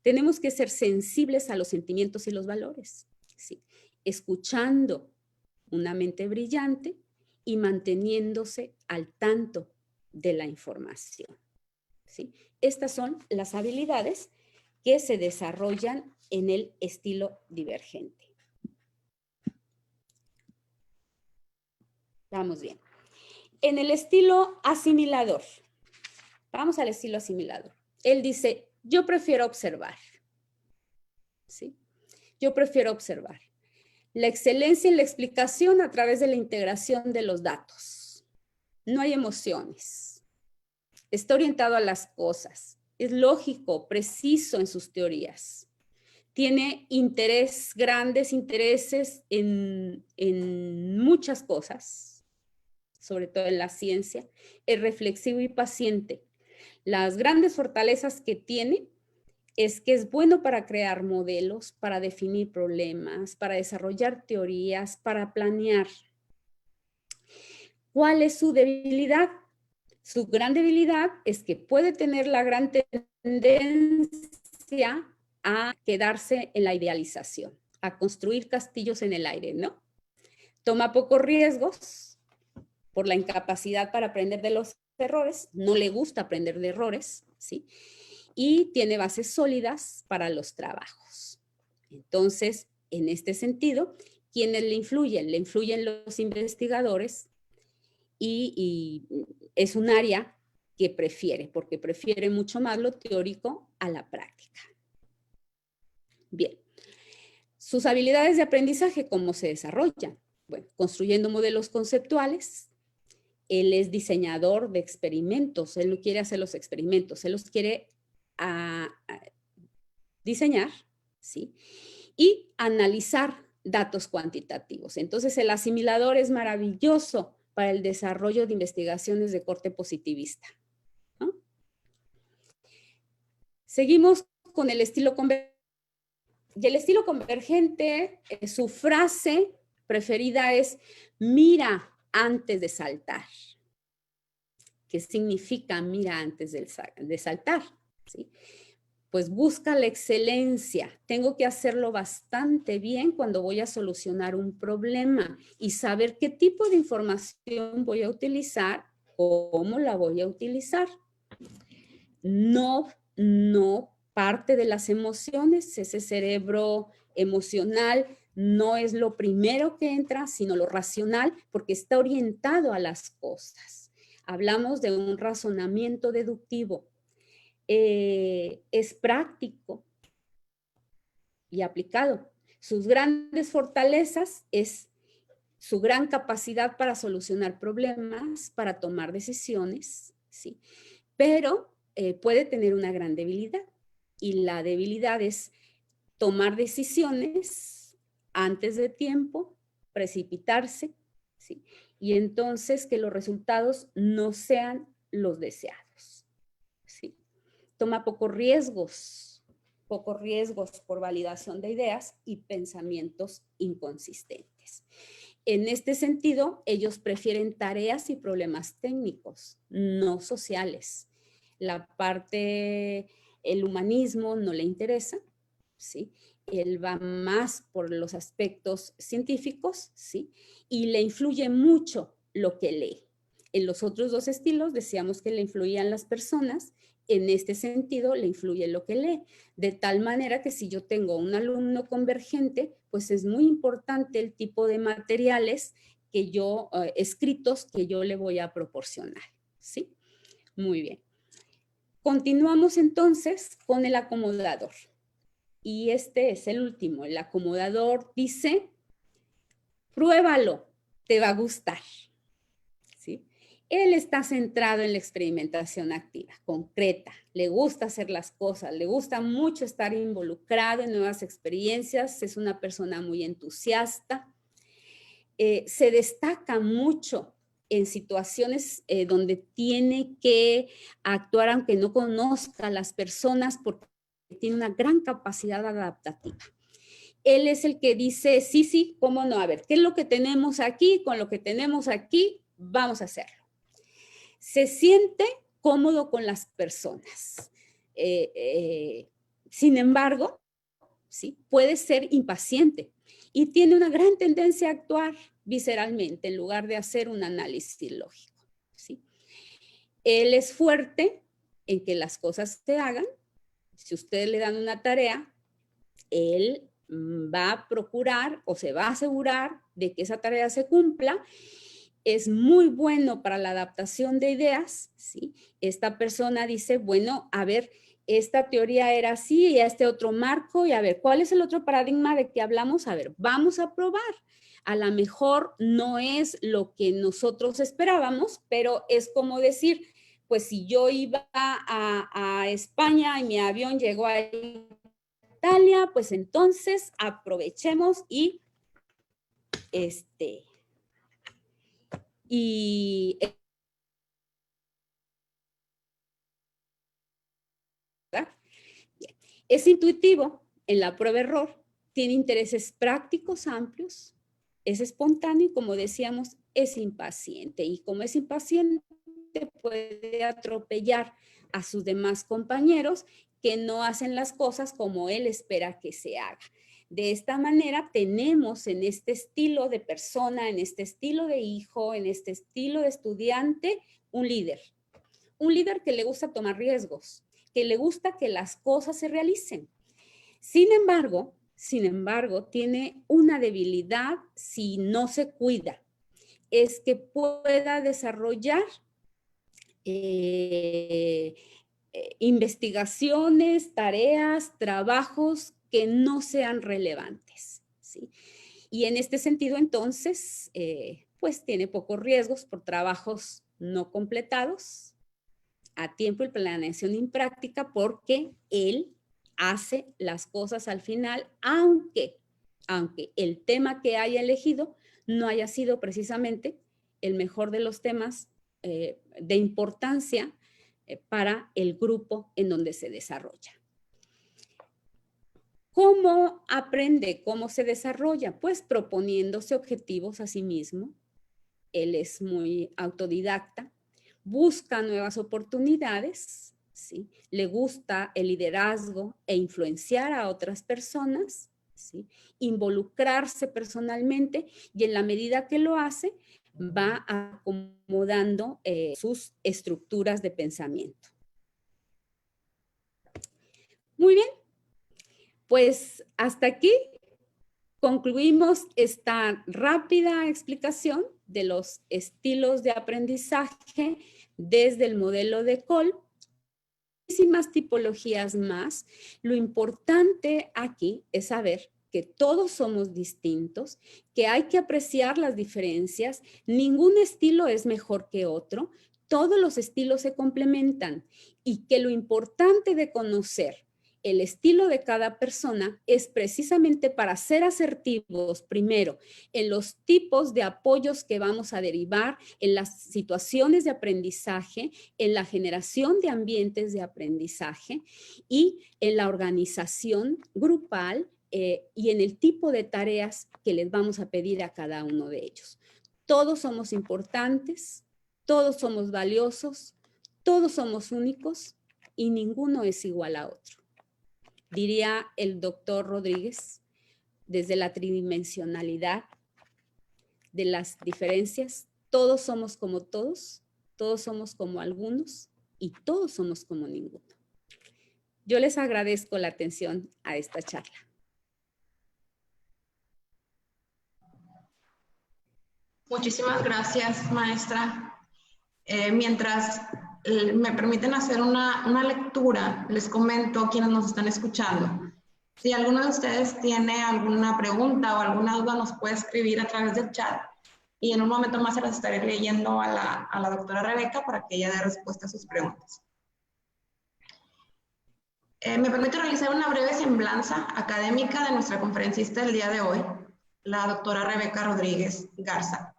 tenemos que ser sensibles a los sentimientos y los valores, ¿sí? Escuchando una mente brillante y manteniéndose al tanto de la información, ¿sí? Estas son las habilidades que se desarrollan en el estilo divergente. Vamos bien. En el estilo asimilador, vamos al estilo asimilador. Él dice, yo prefiero observar, ¿sí? Yo prefiero observar. La excelencia en la explicación a través de la integración de los datos. No hay emociones. Está orientado a las cosas. Es lógico, preciso en sus teorías. Tiene grandes intereses en muchas cosas, sobre todo en la ciencia. Es reflexivo y paciente. Las grandes fortalezas que tiene es que es bueno para crear modelos, para definir problemas, para desarrollar teorías, para planear. ¿Cuál es su debilidad? Su gran debilidad es que puede tener la gran tendencia a quedarse en la idealización, a construir castillos en el aire, ¿no? Toma pocos riesgos por la incapacidad para aprender de los errores, no le gusta aprender de errores, ¿sí? Y tiene bases sólidas para los trabajos. Entonces, en este sentido, ¿quiénes le influyen? Le influyen los investigadores y es un área que prefiere, porque prefiere mucho más lo teórico a la práctica. Bien, sus habilidades de aprendizaje, ¿cómo se desarrollan? Bueno, construyendo modelos conceptuales. Él es diseñador de experimentos, él no quiere hacer los experimentos, él los quiere diseñar, ¿sí? Y analizar datos cuantitativos. Entonces, el asimilador es maravilloso para el desarrollo de investigaciones de corte positivista, ¿no? Seguimos con el estilo convergente. Y el estilo convergente, su frase preferida es, mira antes de saltar. ¿Qué significa mira antes de saltar? ¿Sí? Pues busca la excelencia. Tengo que hacerlo bastante bien cuando voy a solucionar un problema y saber qué tipo de información voy a utilizar, cómo la voy a utilizar. No parte de las emociones, ese cerebro emocional no es lo primero que entra, sino lo racional, porque está orientado a las cosas. Hablamos de un razonamiento deductivo. es práctico y aplicado. Sus grandes fortalezas es su gran capacidad para solucionar problemas, para tomar decisiones, ¿sí? Pero puede tener una gran debilidad, y la debilidad es tomar decisiones antes de tiempo, precipitarse, ¿sí? Y entonces que los resultados no sean los deseados, ¿sí? Toma pocos riesgos por validación de ideas y pensamientos inconsistentes. En este sentido, ellos prefieren tareas y problemas técnicos, no sociales. La parte, el humanismo no le interesa, ¿sí? Él va más por los aspectos científicos, ¿sí? Y le influye mucho lo que lee. En los otros dos estilos decíamos que le influían las personas. En este sentido, le influye lo que lee, de tal manera que si yo tengo un alumno convergente, pues es muy importante el tipo de materiales que yo, escritos, que yo le voy a proporcionar, ¿sí? Muy bien. Continuamos entonces con el acomodador. Y este es el último. El acomodador dice, pruébalo, te va a gustar, ¿sí? Él está centrado en la experimentación activa, concreta, le gusta hacer las cosas, le gusta mucho estar involucrado en nuevas experiencias, es una persona muy entusiasta, se destaca mucho en situaciones donde tiene que actuar aunque no conozca a las personas porque tiene una gran capacidad adaptativa. Él es el que dice, sí, sí, cómo no, a ver, ¿qué es lo que tenemos aquí? Con lo que tenemos aquí, vamos a hacerlo. Se siente cómodo con las personas. Sin embargo, ¿sí? Puede ser impaciente y tiene una gran tendencia a actuar visceralmente en lugar de hacer un análisis lógico, ¿sí? Él es fuerte en que las cosas se hagan. Si ustedes le dan una tarea, él va a procurar o se va a asegurar de que esa tarea se cumpla. Es muy bueno para la adaptación de ideas, ¿sí? Esta persona dice, bueno, a ver, esta teoría era así y este otro marco, y a ver, ¿cuál es el otro paradigma de que hablamos? A ver, vamos a probar. A lo mejor no es lo que nosotros esperábamos, pero es como decir, pues si yo iba a España y mi avión llegó a Italia, pues entonces aprovechemos y es intuitivo en la prueba-error, tiene intereses prácticos amplios, es espontáneo y, como decíamos, es impaciente. Y como es impaciente, puede atropellar a sus demás compañeros que no hacen las cosas como él espera que se haga. De esta manera tenemos en este estilo de persona, en este estilo de hijo, en este estilo de estudiante, un líder que le gusta tomar riesgos, que le gusta que las cosas se realicen. Sin embargo, tiene una debilidad si no se cuida, es que pueda desarrollar investigaciones, tareas, trabajos que no sean relevantes, ¿sí? Y en este sentido, entonces, pues tiene pocos riesgos por trabajos no completados a tiempo y planeación impráctica, porque él hace las cosas al final, aunque el tema que haya elegido no haya sido precisamente el mejor de los temas de importancia para el grupo en donde se desarrolla. ¿Cómo aprende? ¿Cómo se desarrolla? Pues proponiéndose objetivos a sí mismo. Él es muy autodidacta, busca nuevas oportunidades, ¿sí? Le gusta el liderazgo e influenciar a otras personas, ¿sí? Involucrarse personalmente, y en la medida que lo hace, va acomodando sus estructuras de pensamiento. Muy bien, pues hasta aquí concluimos esta rápida explicación de los estilos de aprendizaje desde el modelo de Kolb. muchísimas tipologías más. Lo importante aquí es saber que todos somos distintos, que hay que apreciar las diferencias, ningún estilo es mejor que otro, todos los estilos se complementan y que lo importante de conocer el estilo de cada persona es precisamente para ser asertivos, primero, en los tipos de apoyos que vamos a derivar, en las situaciones de aprendizaje, en la generación de ambientes de aprendizaje y en la organización grupal y en el tipo de tareas que les vamos a pedir a cada uno de ellos. Todos somos importantes, todos somos valiosos, todos somos únicos y ninguno es igual a otro. Diría el doctor Rodríguez, desde la tridimensionalidad de las diferencias, todos somos como todos somos como algunos y todos somos como ninguno. Yo les agradezco la atención a esta charla. Muchísimas gracias, maestra. Mientras me permiten hacer una lectura, les comento a quienes nos están escuchando. Si alguno de ustedes tiene alguna pregunta o alguna duda, nos puede escribir a través del chat y en un momento más se las estaré leyendo a la doctora Rebeca para que ella dé respuesta a sus preguntas. Me permite realizar una breve semblanza académica de nuestra conferencista del día de hoy, la doctora Rebeca Rodríguez Garza.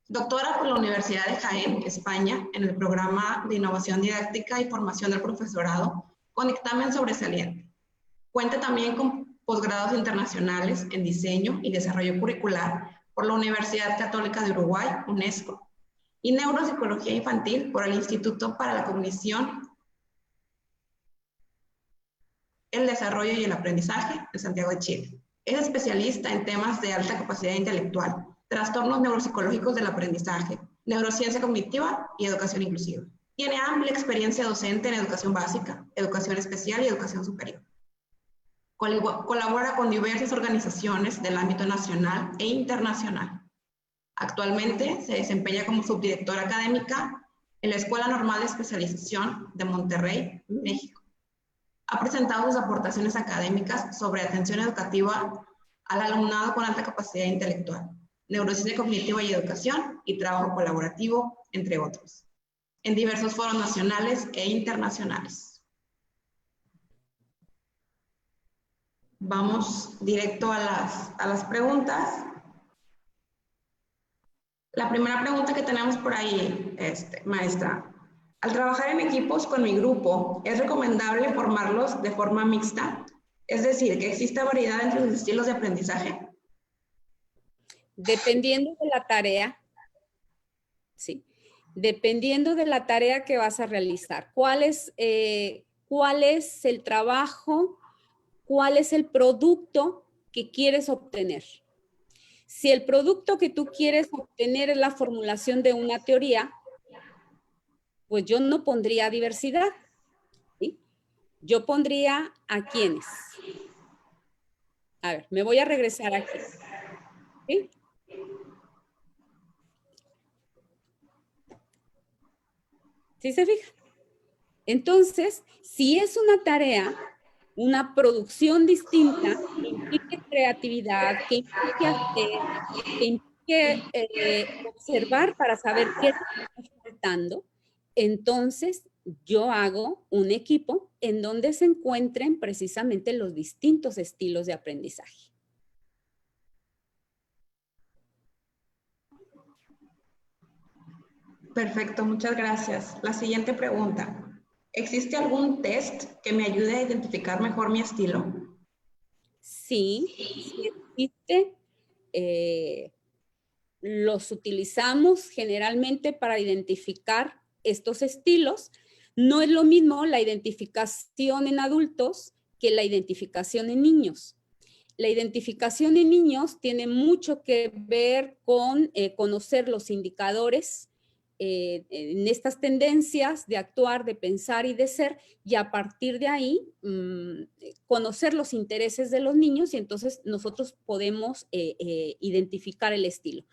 Doctora por la Universidad de Jaén, España, en el programa de Innovación Didáctica y Formación del Profesorado, con dictamen sobresaliente. Cuenta también con posgrados internacionales en Diseño y Desarrollo Curricular por la Universidad Católica de Uruguay, UNESCO, y Neuropsicología Infantil por el Instituto para la Cognición, el Desarrollo y el Aprendizaje de Santiago de Chile. Es especialista en temas de alta capacidad intelectual, trastornos neuropsicológicos del aprendizaje, neurociencia cognitiva y educación inclusiva. Tiene amplia experiencia docente en educación básica, educación especial y educación superior. Colabora con diversas organizaciones del ámbito nacional e internacional. Actualmente se desempeña como subdirectora académica en la Escuela Normal de Especialización de Monterrey, México. Ha presentado sus aportaciones académicas sobre atención educativa al alumnado con alta capacidad intelectual, neurociencia cognitiva y educación y trabajo colaborativo, entre otros, en diversos foros nacionales e internacionales. Vamos directo a las preguntas. La primera pregunta que tenemos por ahí, maestra. Al trabajar en equipos con mi grupo, ¿es recomendable formarlos de forma mixta? Es decir, que exista variedad entre los estilos de aprendizaje. Dependiendo de la tarea, sí, dependiendo de la tarea que vas a realizar. ¿Cuál es el trabajo? ¿Cuál es el producto que quieres obtener? Si el producto que tú quieres obtener es la formulación de una teoría, pues yo no pondría diversidad, ¿sí? Yo pondría a quiénes. A ver, me voy a regresar aquí, ¿sí? ¿Sí se fija? Entonces, si es una tarea, una producción distinta, que implique creatividad, que implique hacer, que implique observar para saber qué está faltando, entonces yo hago un equipo en donde se encuentren precisamente los distintos estilos de aprendizaje. Perfecto, muchas gracias. La siguiente pregunta. ¿Existe algún test que me ayude a identificar mejor mi estilo? Sí, sí existe. Los utilizamos generalmente para identificar estos estilos. No es lo mismo la identificación en adultos que la identificación en niños. La identificación en niños tiene mucho que ver con conocer los indicadores en estas tendencias de actuar, de pensar y de ser, y a partir de ahí conocer los intereses de los niños y entonces nosotros podemos identificar el estilo.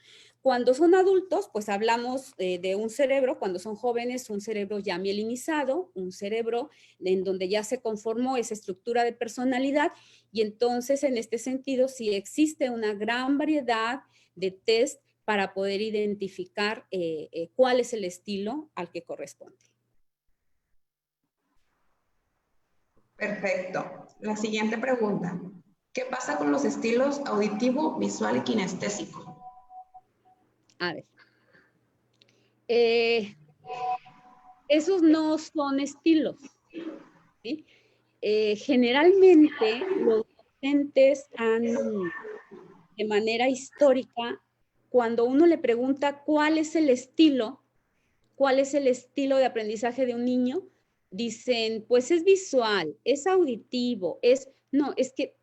Cuando son adultos, pues hablamos de un cerebro, cuando son jóvenes, un cerebro ya mielinizado, un cerebro en donde ya se conformó esa estructura de personalidad y entonces en este sentido sí existe una gran variedad de test para poder identificar cuál es el estilo al que corresponde. Perfecto. La siguiente pregunta. ¿Qué pasa con los estilos auditivo, visual y kinestésico? A ver. Esos no son estilos, ¿sí? Generalmente los docentes han, de manera histórica, cuando uno le pregunta cuál es el estilo de aprendizaje de un niño, dicen, pues es visual, es auditivo, no, es que,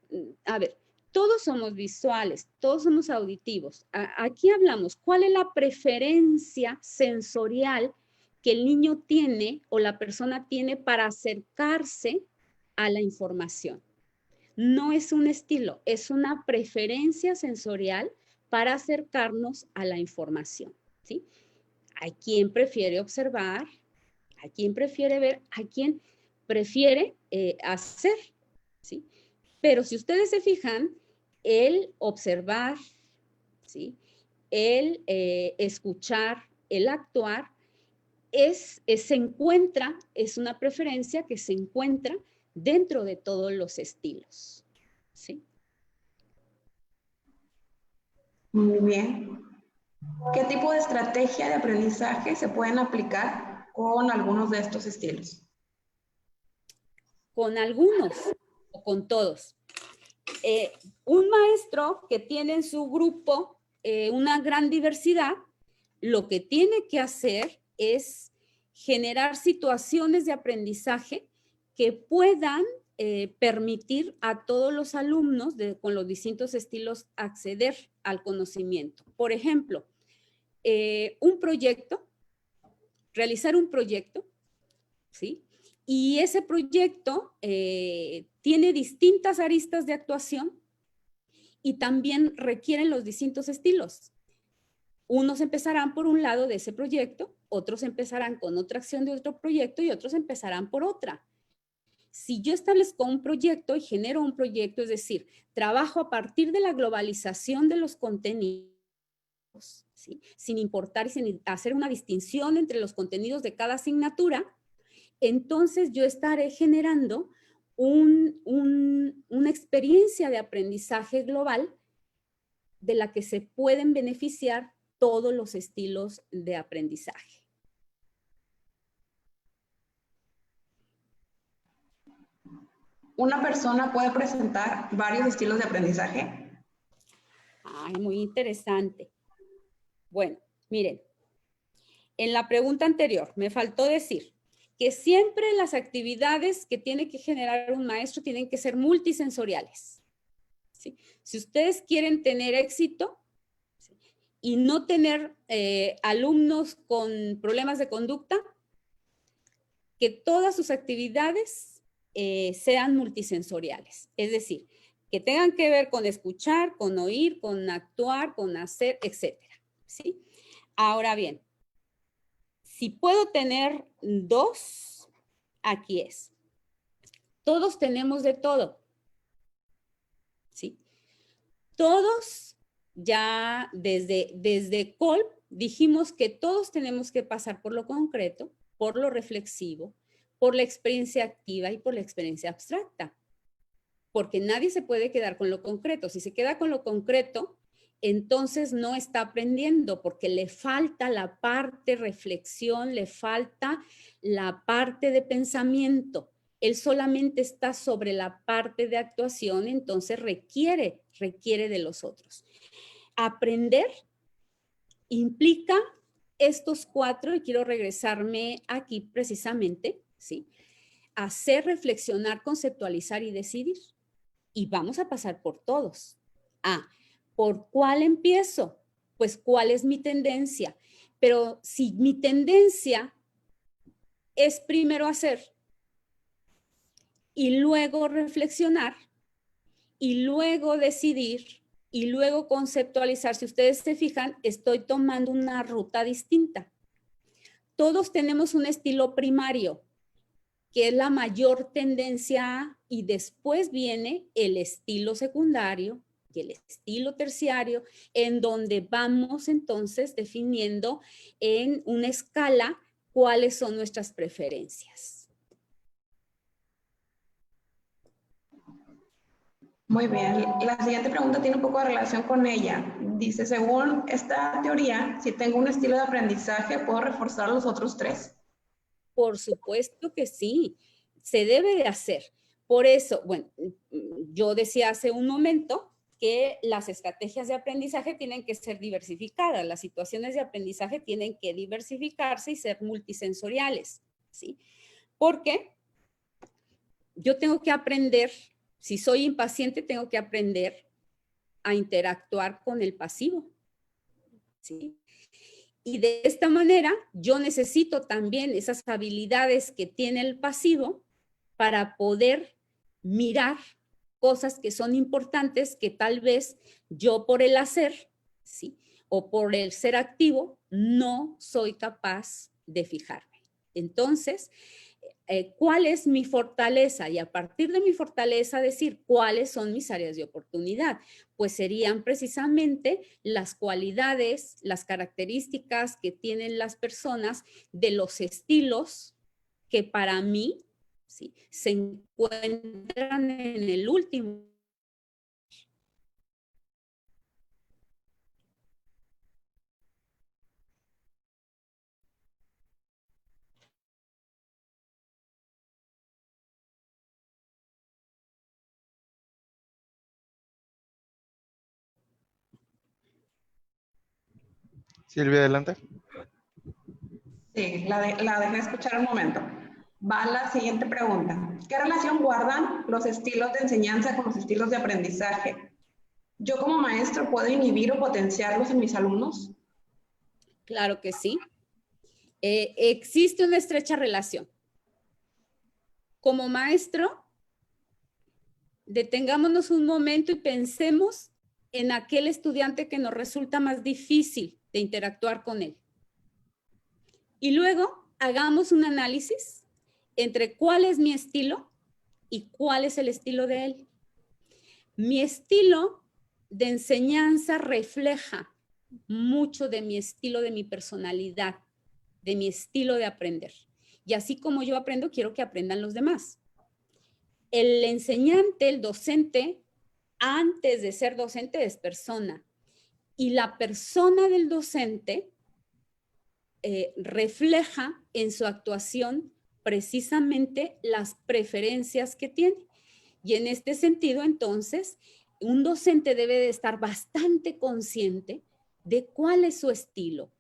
a ver, todos somos visuales, todos somos auditivos. Aquí hablamos, ¿cuál es la preferencia sensorial que el niño tiene o la persona tiene para acercarse a la información? No es un estilo, es una preferencia sensorial para acercarnos a la información, ¿sí? Hay quien prefiere observar, hay quien prefiere ver, hay quien prefiere hacer, ¿sí? Pero si ustedes se fijan, el observar, ¿sí? El escuchar, el actuar, es una preferencia que se encuentra dentro de todos los estilos, ¿sí? Muy bien. ¿Qué tipo de estrategia de aprendizaje se pueden aplicar con algunos de estos estilos? Con algunos o con todos. Un maestro que tiene en su grupo una gran diversidad, lo que tiene que hacer es generar situaciones de aprendizaje que puedan permitir a todos los alumnos con los distintos estilos acceder al conocimiento. Por ejemplo, realizar un proyecto, ¿sí? Y ese proyecto tiene distintas aristas de actuación y también requieren los distintos estilos. Unos empezarán por un lado de ese proyecto, otros empezarán con otra acción de otro proyecto y otros empezarán por otra. Si yo establezco un proyecto y genero un proyecto, es decir, trabajo a partir de la globalización de los contenidos, ¿sí? Sin importar y sin hacer una distinción entre los contenidos de cada asignatura, entonces yo estaré generando una experiencia de aprendizaje global de la que se pueden beneficiar todos los estilos de aprendizaje. ¿Una persona puede presentar varios estilos de aprendizaje? Ay, muy interesante. Bueno, miren, en la pregunta anterior me faltó decir que siempre las actividades que tiene que generar un maestro tienen que ser multisensoriales, ¿sí? Si ustedes quieren tener éxito, ¿sí? Y no tener alumnos con problemas de conducta, que todas sus actividades sean multisensoriales, es decir, que tengan que ver con escuchar, con oír, con actuar, con hacer, etcétera, ¿sí? Ahora bien, si puedo tener dos, aquí es. Todos tenemos de todo, ¿sí? Todos, ya desde Kolb, dijimos que todos tenemos que pasar por lo concreto, por lo reflexivo, por la experiencia activa y por la experiencia abstracta. Porque nadie se puede quedar con lo concreto. Si se queda con lo concreto, entonces no está aprendiendo porque le falta la parte reflexión, le falta la parte de pensamiento. Él solamente está sobre la parte de actuación, entonces requiere de los otros. Aprender implica estos cuatro, y quiero regresarme aquí precisamente, ¿sí? Hacer, reflexionar, conceptualizar y decidir. Y vamos a pasar por todos. ¿Por cuál empiezo? Pues, ¿cuál es mi tendencia? Pero si mi tendencia es primero hacer y luego reflexionar y luego decidir y luego conceptualizar, si ustedes se fijan, estoy tomando una ruta distinta. Todos tenemos un estilo primario, que es la mayor tendencia, y después viene el estilo secundario y el estilo terciario, en donde vamos entonces definiendo en una escala cuáles son nuestras preferencias. Muy bien. La siguiente pregunta tiene un poco de relación con ella. Dice, según esta teoría, si tengo un estilo de aprendizaje, ¿puedo reforzar los otros tres? Por supuesto que sí, se debe de hacer. Por eso, bueno, yo decía hace un momento que las estrategias de aprendizaje tienen que ser diversificadas, las situaciones de aprendizaje tienen que diversificarse y ser multisensoriales, ¿sí? Porque yo tengo que aprender, si soy impaciente, tengo que aprender a interactuar con el pasivo, ¿sí? Y de esta manera yo necesito también esas habilidades que tiene el pasivo para poder mirar cosas que son importantes que tal vez yo por el hacer, ¿sí? O por el ser activo, no soy capaz de fijarme. Entonces, ¿cuál es mi fortaleza? Y a partir de mi fortaleza decir cuáles son mis áreas de oportunidad. Pues serían precisamente las cualidades, las características que tienen las personas de los estilos que para mí, ¿sí?, se encuentran en el último. Silvia, adelante. Sí, la dejé escuchar un momento. Va la siguiente pregunta. ¿Qué relación guardan los estilos de enseñanza con los estilos de aprendizaje? ¿Yo como maestro puedo inhibir o potenciarlos en mis alumnos? Claro que sí. Existe una estrecha relación. Como maestro, detengámonos un momento y pensemos en aquel estudiante que nos resulta más difícil de interactuar con él. Y luego hagamos un análisis entre cuál es mi estilo y cuál es el estilo de él. Mi estilo de enseñanza refleja mucho de mi estilo, de mi personalidad, de mi estilo de aprender. Y así como yo aprendo, quiero que aprendan los demás. El enseñante, el docente, antes de ser docente es persona. Y la persona del docente refleja en su actuación precisamente las preferencias que tiene. Y en este sentido, entonces, un docente debe de estar bastante consciente de cuál es su estilo.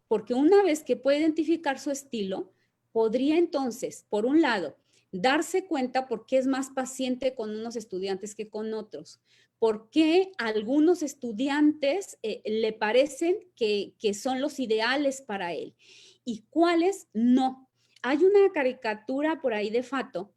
Porque una vez que puede identificar su estilo, podría entonces, por un lado, darse cuenta por qué es más paciente con unos estudiantes que con otros, por qué algunos estudiantes le parecen que son los ideales para él y cuáles no. Hay una caricatura por ahí de Fato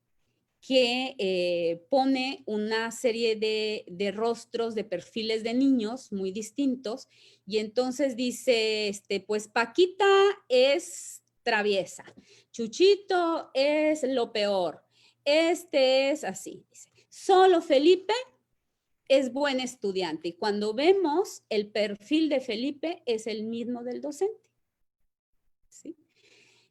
que pone una serie de rostros, de perfiles de niños muy distintos, y entonces dice, pues Paquita es traviesa, Chuchito es lo peor, es así, dice. Solo Felipe es buen estudiante, y cuando vemos el perfil de Felipe es el mismo del docente, ¿sí?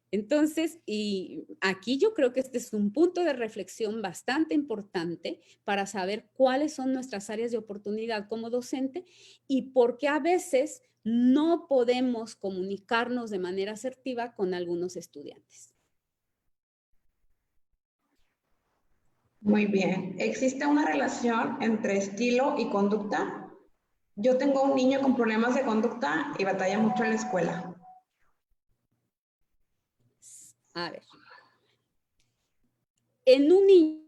Entonces, y aquí yo creo que este es un punto de reflexión bastante importante para saber cuáles son nuestras áreas de oportunidad como docente y por qué a veces no podemos comunicarnos de manera asertiva con algunos estudiantes. Muy bien. ¿Existe una relación entre estilo y conducta? Yo tengo un niño con problemas de conducta y batalla mucho en la escuela. A ver. En un niño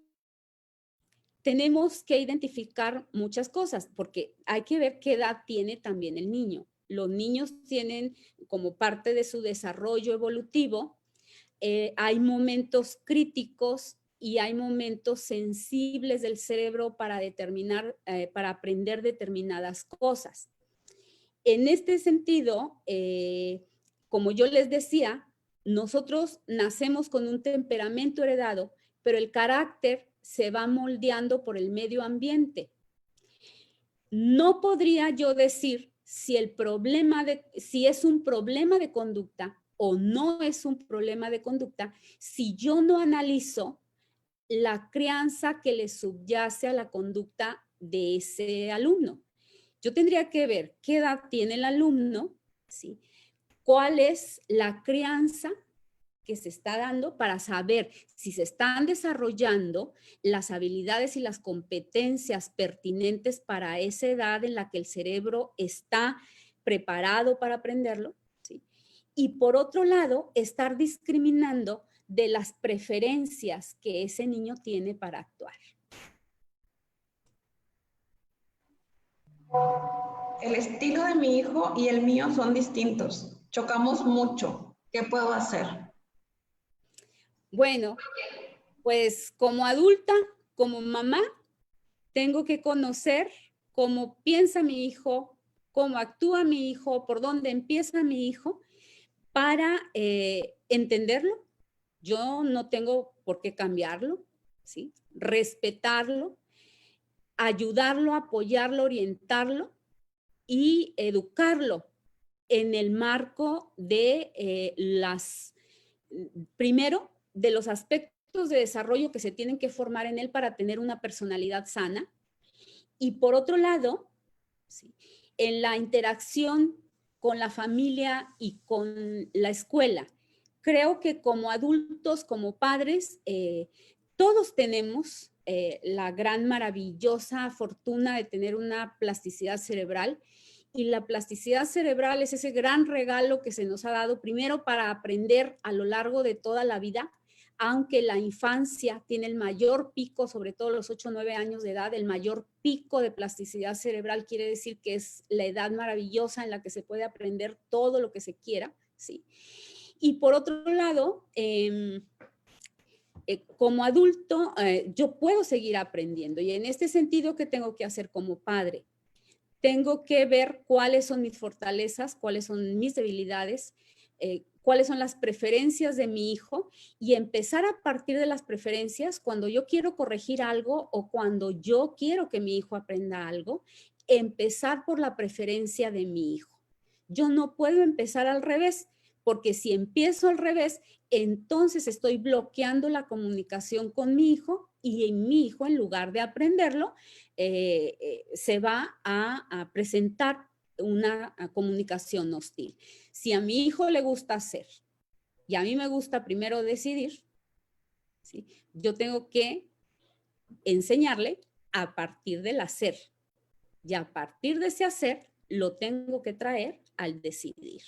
tenemos que identificar muchas cosas porque hay que ver qué edad tiene también el niño. Los niños tienen como parte de su desarrollo evolutivo, hay momentos críticos y hay momentos sensibles del cerebro para determinar, para aprender determinadas cosas. En este sentido, como yo les decía, nosotros nacemos con un temperamento heredado, pero el carácter se va moldeando por el medio ambiente. No podría yo decir si si es un problema de conducta o no es un problema de conducta si yo no analizo la crianza que le subyace a la conducta de ese alumno. Yo tendría que ver qué edad tiene el alumno, ¿sí? Cuál es la crianza que se está dando para saber si se están desarrollando las habilidades y las competencias pertinentes para esa edad en la que el cerebro está preparado para aprenderlo, ¿sí? Y por otro lado, estar discriminando de las preferencias que ese niño tiene para actuar. El estilo de mi hijo y el mío son distintos. Chocamos mucho. ¿Qué puedo hacer? Bueno, pues como adulta, como mamá, tengo que conocer cómo piensa mi hijo, cómo actúa mi hijo, por dónde empieza mi hijo, para entenderlo. Yo no tengo por qué cambiarlo, ¿sí? Respetarlo, ayudarlo, apoyarlo, orientarlo y educarlo en el marco de primero, de los aspectos de desarrollo que se tienen que formar en él para tener una personalidad sana. Y por otro lado, ¿sí?, en la interacción con la familia y con la escuela. Creo que como adultos, como padres, todos tenemos la gran maravillosa fortuna de tener una plasticidad cerebral, y la plasticidad cerebral es ese gran regalo que se nos ha dado primero para aprender a lo largo de toda la vida, aunque la infancia tiene el mayor pico, sobre todo los 8 o 9 años de edad, el mayor pico de plasticidad cerebral, quiere decir que es la edad maravillosa en la que se puede aprender todo lo que se quiera, ¿sí? Y por otro lado, como adulto, yo puedo seguir aprendiendo, y en este sentido, ¿qué tengo que hacer como padre? Tengo que ver cuáles son mis fortalezas, cuáles son mis debilidades, cuáles son las preferencias de mi hijo, y empezar a partir de las preferencias cuando yo quiero corregir algo o cuando yo quiero que mi hijo aprenda algo, empezar por la preferencia de mi hijo. Yo no puedo empezar al revés, porque si empiezo al revés, entonces estoy bloqueando la comunicación con mi hijo, y mi hijo, en lugar de aprenderlo, se va a presentar una comunicación hostil. Si a mi hijo le gusta hacer y a mí me gusta primero decidir, ¿sí?, yo tengo que enseñarle a partir del hacer, y a partir de ese hacer lo tengo que traer al decidir.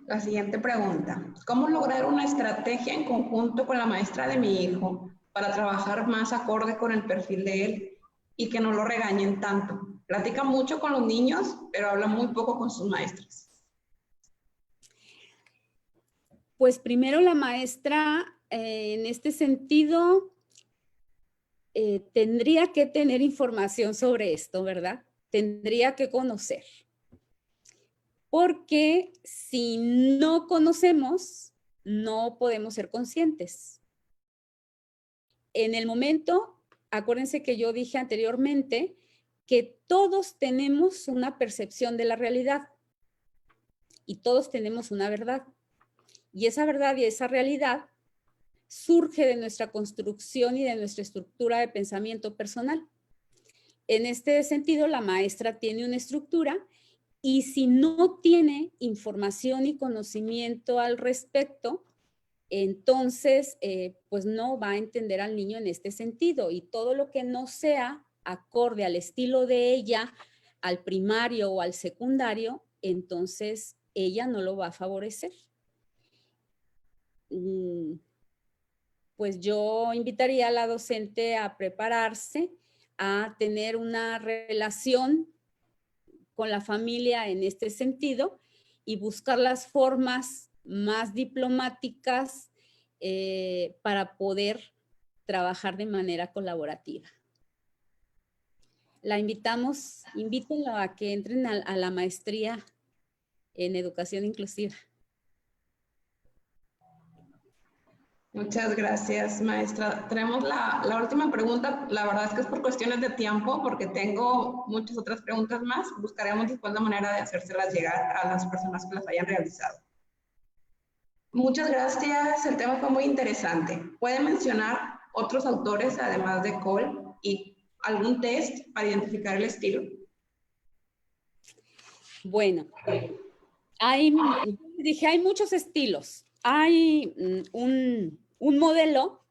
La siguiente pregunta. ¿Cómo lograr una estrategia en conjunto con la maestra de mi hijo para trabajar más acorde con el perfil de él y que no lo regañen tanto? Platica mucho con los niños, pero habla muy poco con sus maestras. Pues primero la maestra, en este sentido, tendría que tener información sobre esto, ¿verdad? Tendría que conocer. Porque si no conocemos, no podemos ser conscientes. En el momento, acuérdense que yo dije anteriormente que todos tenemos una percepción de la realidad y todos tenemos una verdad. Y esa verdad y esa realidad surge de nuestra construcción y de nuestra estructura de pensamiento personal. En este sentido, la maestra tiene una estructura, y si no tiene información y conocimiento al respecto, entonces pues no va a entender al niño en este sentido, y todo lo que no sea acorde al estilo de ella, al primario o al secundario, entonces ella no lo va a favorecer. Pues yo invitaría a la docente a prepararse, a tener una relación con la familia en este sentido y buscar las formas más diplomáticas para poder trabajar de manera colaborativa. La invítenlo a que entren a la maestría en educación inclusiva. Muchas gracias, maestra. Tenemos la última pregunta. La verdad es que es por cuestiones de tiempo, porque tengo muchas otras preguntas más. Buscaremos después la manera de hacérselas llegar a las personas que las hayan realizado. Muchas gracias. El tema fue muy interesante. ¿Puede mencionar otros autores, además de Cole, y algún test para identificar el estilo? Bueno, hay muchos estilos. Hay un modelo,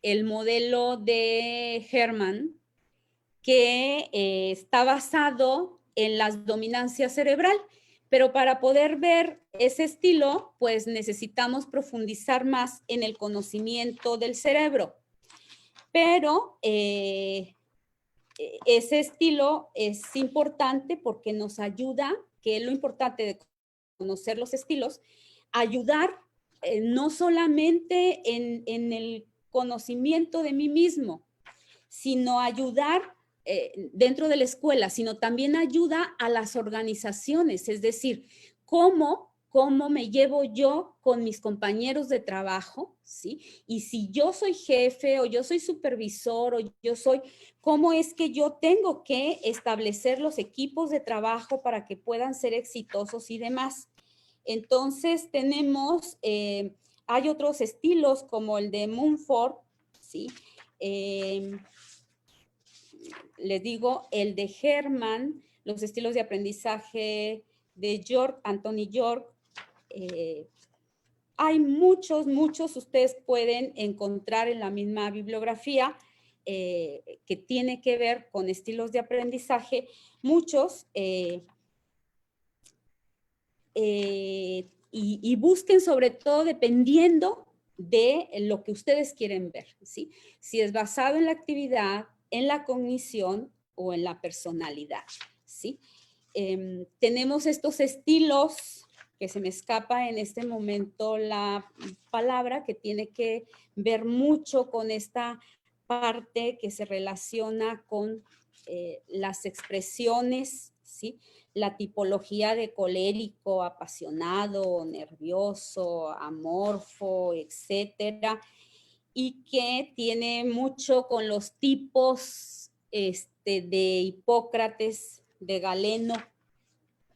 el modelo de Herman, que está basado en la dominancia cerebral, pero para poder ver ese estilo, pues necesitamos profundizar más en el conocimiento del cerebro. Pero ese estilo es importante porque nos ayuda, que es lo importante de conocer los estilos, ayudar no solamente en el conocimiento de mí mismo, sino ayudar dentro de la escuela, sino también ayuda a las organizaciones, es decir, cómo me llevo yo con mis compañeros de trabajo, ¿sí? Y si yo soy jefe o yo soy supervisor o yo soy, ¿cómo es que yo tengo que establecer los equipos de trabajo para que puedan ser exitosos y demás? Entonces tenemos, hay otros estilos como el de Mumford, ¿sí? Les digo, el de Herman, los estilos de aprendizaje de Anthony York. Hay muchos, ustedes pueden encontrar en la misma bibliografía que tiene que ver con estilos de aprendizaje, muchos, y busquen sobre todo dependiendo de lo que ustedes quieren ver, ¿sí? Si es basado en la actividad, en la cognición o en la personalidad, ¿sí? Tenemos estos estilos, que se me escapa en este momento la palabra, que tiene que ver mucho con esta parte que se relaciona con las expresiones, ¿sí? La tipología de colérico, apasionado, nervioso, amorfo, etcétera, y que tiene mucho con los tipos de Hipócrates, de Galeno,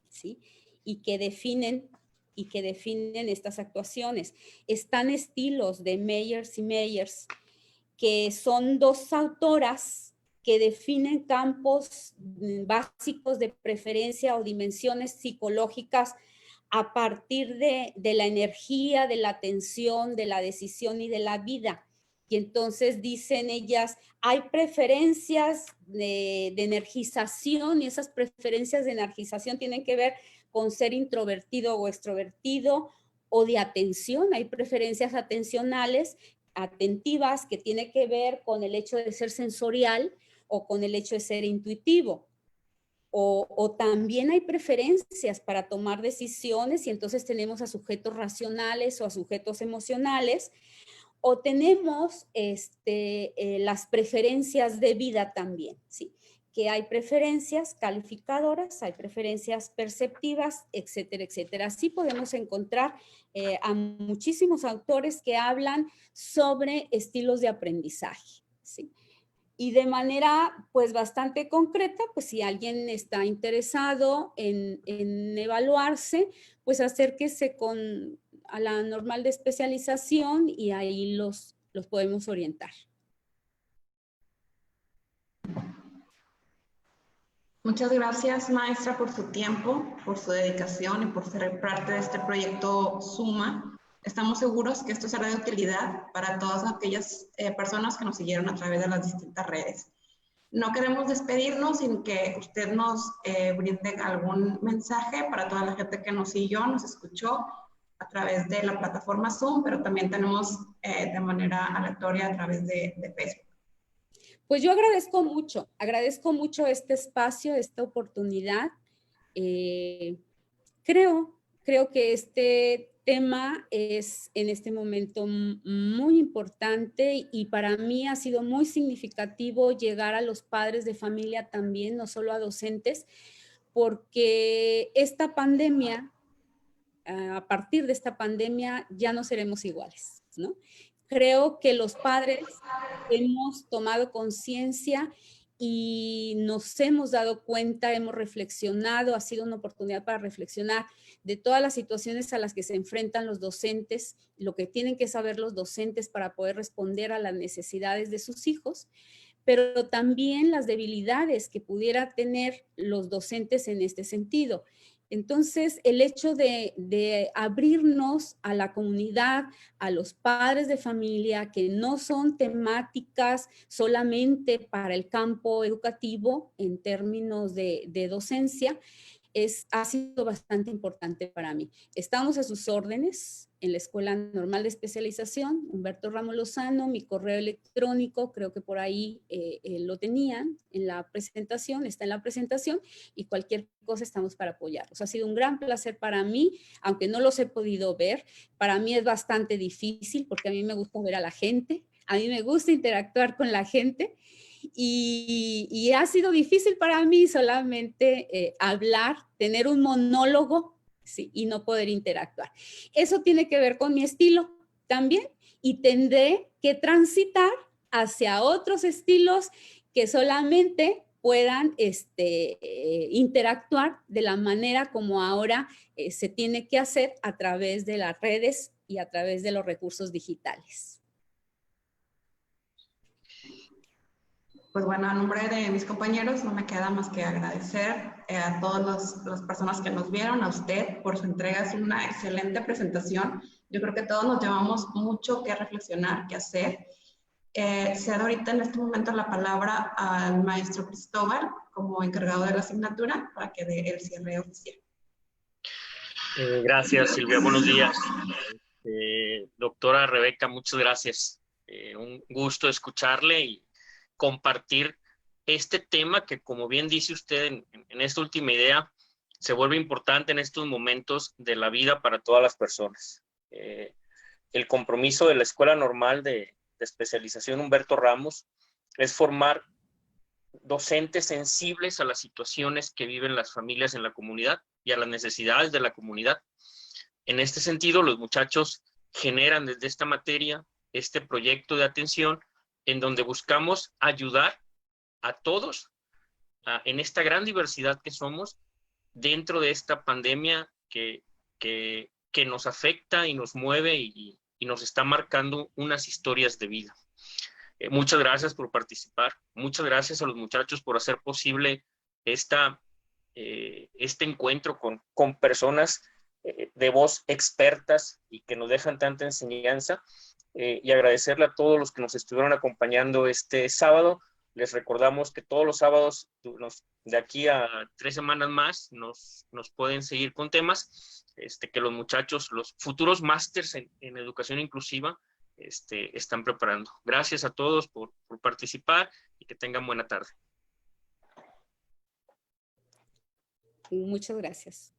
¿sí? Y que definen estas actuaciones. Están estilos de Meyers y Meyers, que son dos autoras que definen campos básicos de preferencia o dimensiones psicológicas a partir de la energía, de la atención, de la decisión y de la vida. Y entonces dicen ellas, hay preferencias de energización, y esas preferencias de energización tienen que ver con ser introvertido o extrovertido, o de atención. Hay preferencias atentivas, que tiene que ver con el hecho de ser sensorial o con el hecho de ser intuitivo. O también hay preferencias para tomar decisiones, y entonces tenemos a sujetos racionales o a sujetos emocionales, o tenemos las preferencias de vida también, ¿sí? Que hay preferencias calificadoras, hay preferencias perceptivas, etcétera, etcétera. Así podemos encontrar a muchísimos autores que hablan sobre estilos de aprendizaje, ¿sí? Y de manera, pues, bastante concreta, pues, si alguien está interesado en evaluarse, pues, acérquese a la normal de especialización y ahí los podemos orientar. Muchas gracias, maestra, por su tiempo, por su dedicación y por ser parte de este proyecto SUMA. Estamos seguros que esto será de utilidad para todas aquellas personas que nos siguieron a través de las distintas redes. No queremos despedirnos sin que usted nos brinde algún mensaje para toda la gente que nos siguió, nos escuchó a través de la plataforma Zoom, pero también tenemos de manera aleatoria a través de Facebook. Pues yo agradezco mucho este espacio, esta oportunidad. Creo que este tema es en este momento muy importante y para mí ha sido muy significativo llegar a los padres de familia también, no solo a docentes, porque esta pandemia, a partir de esta pandemia ya no seremos iguales, ¿no? Creo que los padres hemos tomado conciencia y nos hemos dado cuenta, hemos reflexionado, ha sido una oportunidad para reflexionar de todas las situaciones a las que se enfrentan los docentes, lo que tienen que saber los docentes para poder responder a las necesidades de sus hijos, pero también las debilidades que pudiera tener los docentes en este sentido. Entonces, el hecho de abrirnos a la comunidad, a los padres de familia, que no son temáticas solamente para el campo educativo en términos de docencia, ha sido bastante importante para mí. Estamos a sus órdenes en la Escuela Normal de Especialización, Humberto Ramos Lozano, mi correo electrónico, creo que por ahí lo tenían en la presentación, está en la presentación, y cualquier cosa estamos para apoyarlos. Ha sido un gran placer para mí, aunque no los he podido ver. Para mí es bastante difícil porque a mí me gusta ver a la gente, a mí me gusta interactuar con la gente, y ha sido difícil para mí solamente hablar, tener un monólogo, sí, y no poder interactuar. Eso tiene que ver con mi estilo también, y tendré que transitar hacia otros estilos que solamente puedan interactuar de la manera como ahora se tiene que hacer a través de las redes y a través de los recursos digitales. Pues bueno, a nombre de mis compañeros no me queda más que agradecer a todas las personas que nos vieron, a usted por su entrega. Es una excelente presentación. Yo creo que todos nos llevamos mucho que reflexionar, que hacer. Cedo ahorita en este momento la palabra al maestro Cristóbal como encargado de la asignatura para que dé el cierre oficial. Gracias, Silvia. Buenos días. Doctora Rebeca, muchas gracias. Un gusto escucharle y compartir este tema que, como bien dice usted en esta última idea, se vuelve importante en estos momentos de la vida para todas las personas. El compromiso de la Escuela Normal de Especialización Humberto Ramos es formar docentes sensibles a las situaciones que viven las familias en la comunidad y a las necesidades de la comunidad. En este sentido, los muchachos generan desde esta materia este proyecto de atención en donde buscamos ayudar a todos en esta gran diversidad que somos dentro de esta pandemia que nos afecta y nos mueve y nos está marcando unas historias de vida. Muchas gracias por participar. Muchas gracias a los muchachos por hacer posible este encuentro con personas de voz expertas y que nos dejan tanta enseñanza. Y agradecerle a todos los que nos estuvieron acompañando este sábado. Les recordamos que todos los sábados, de aquí a 3 semanas más, nos pueden seguir con temas que los muchachos, los futuros másters en educación inclusiva, están preparando. Gracias a todos por participar y que tengan buena tarde. Muchas gracias.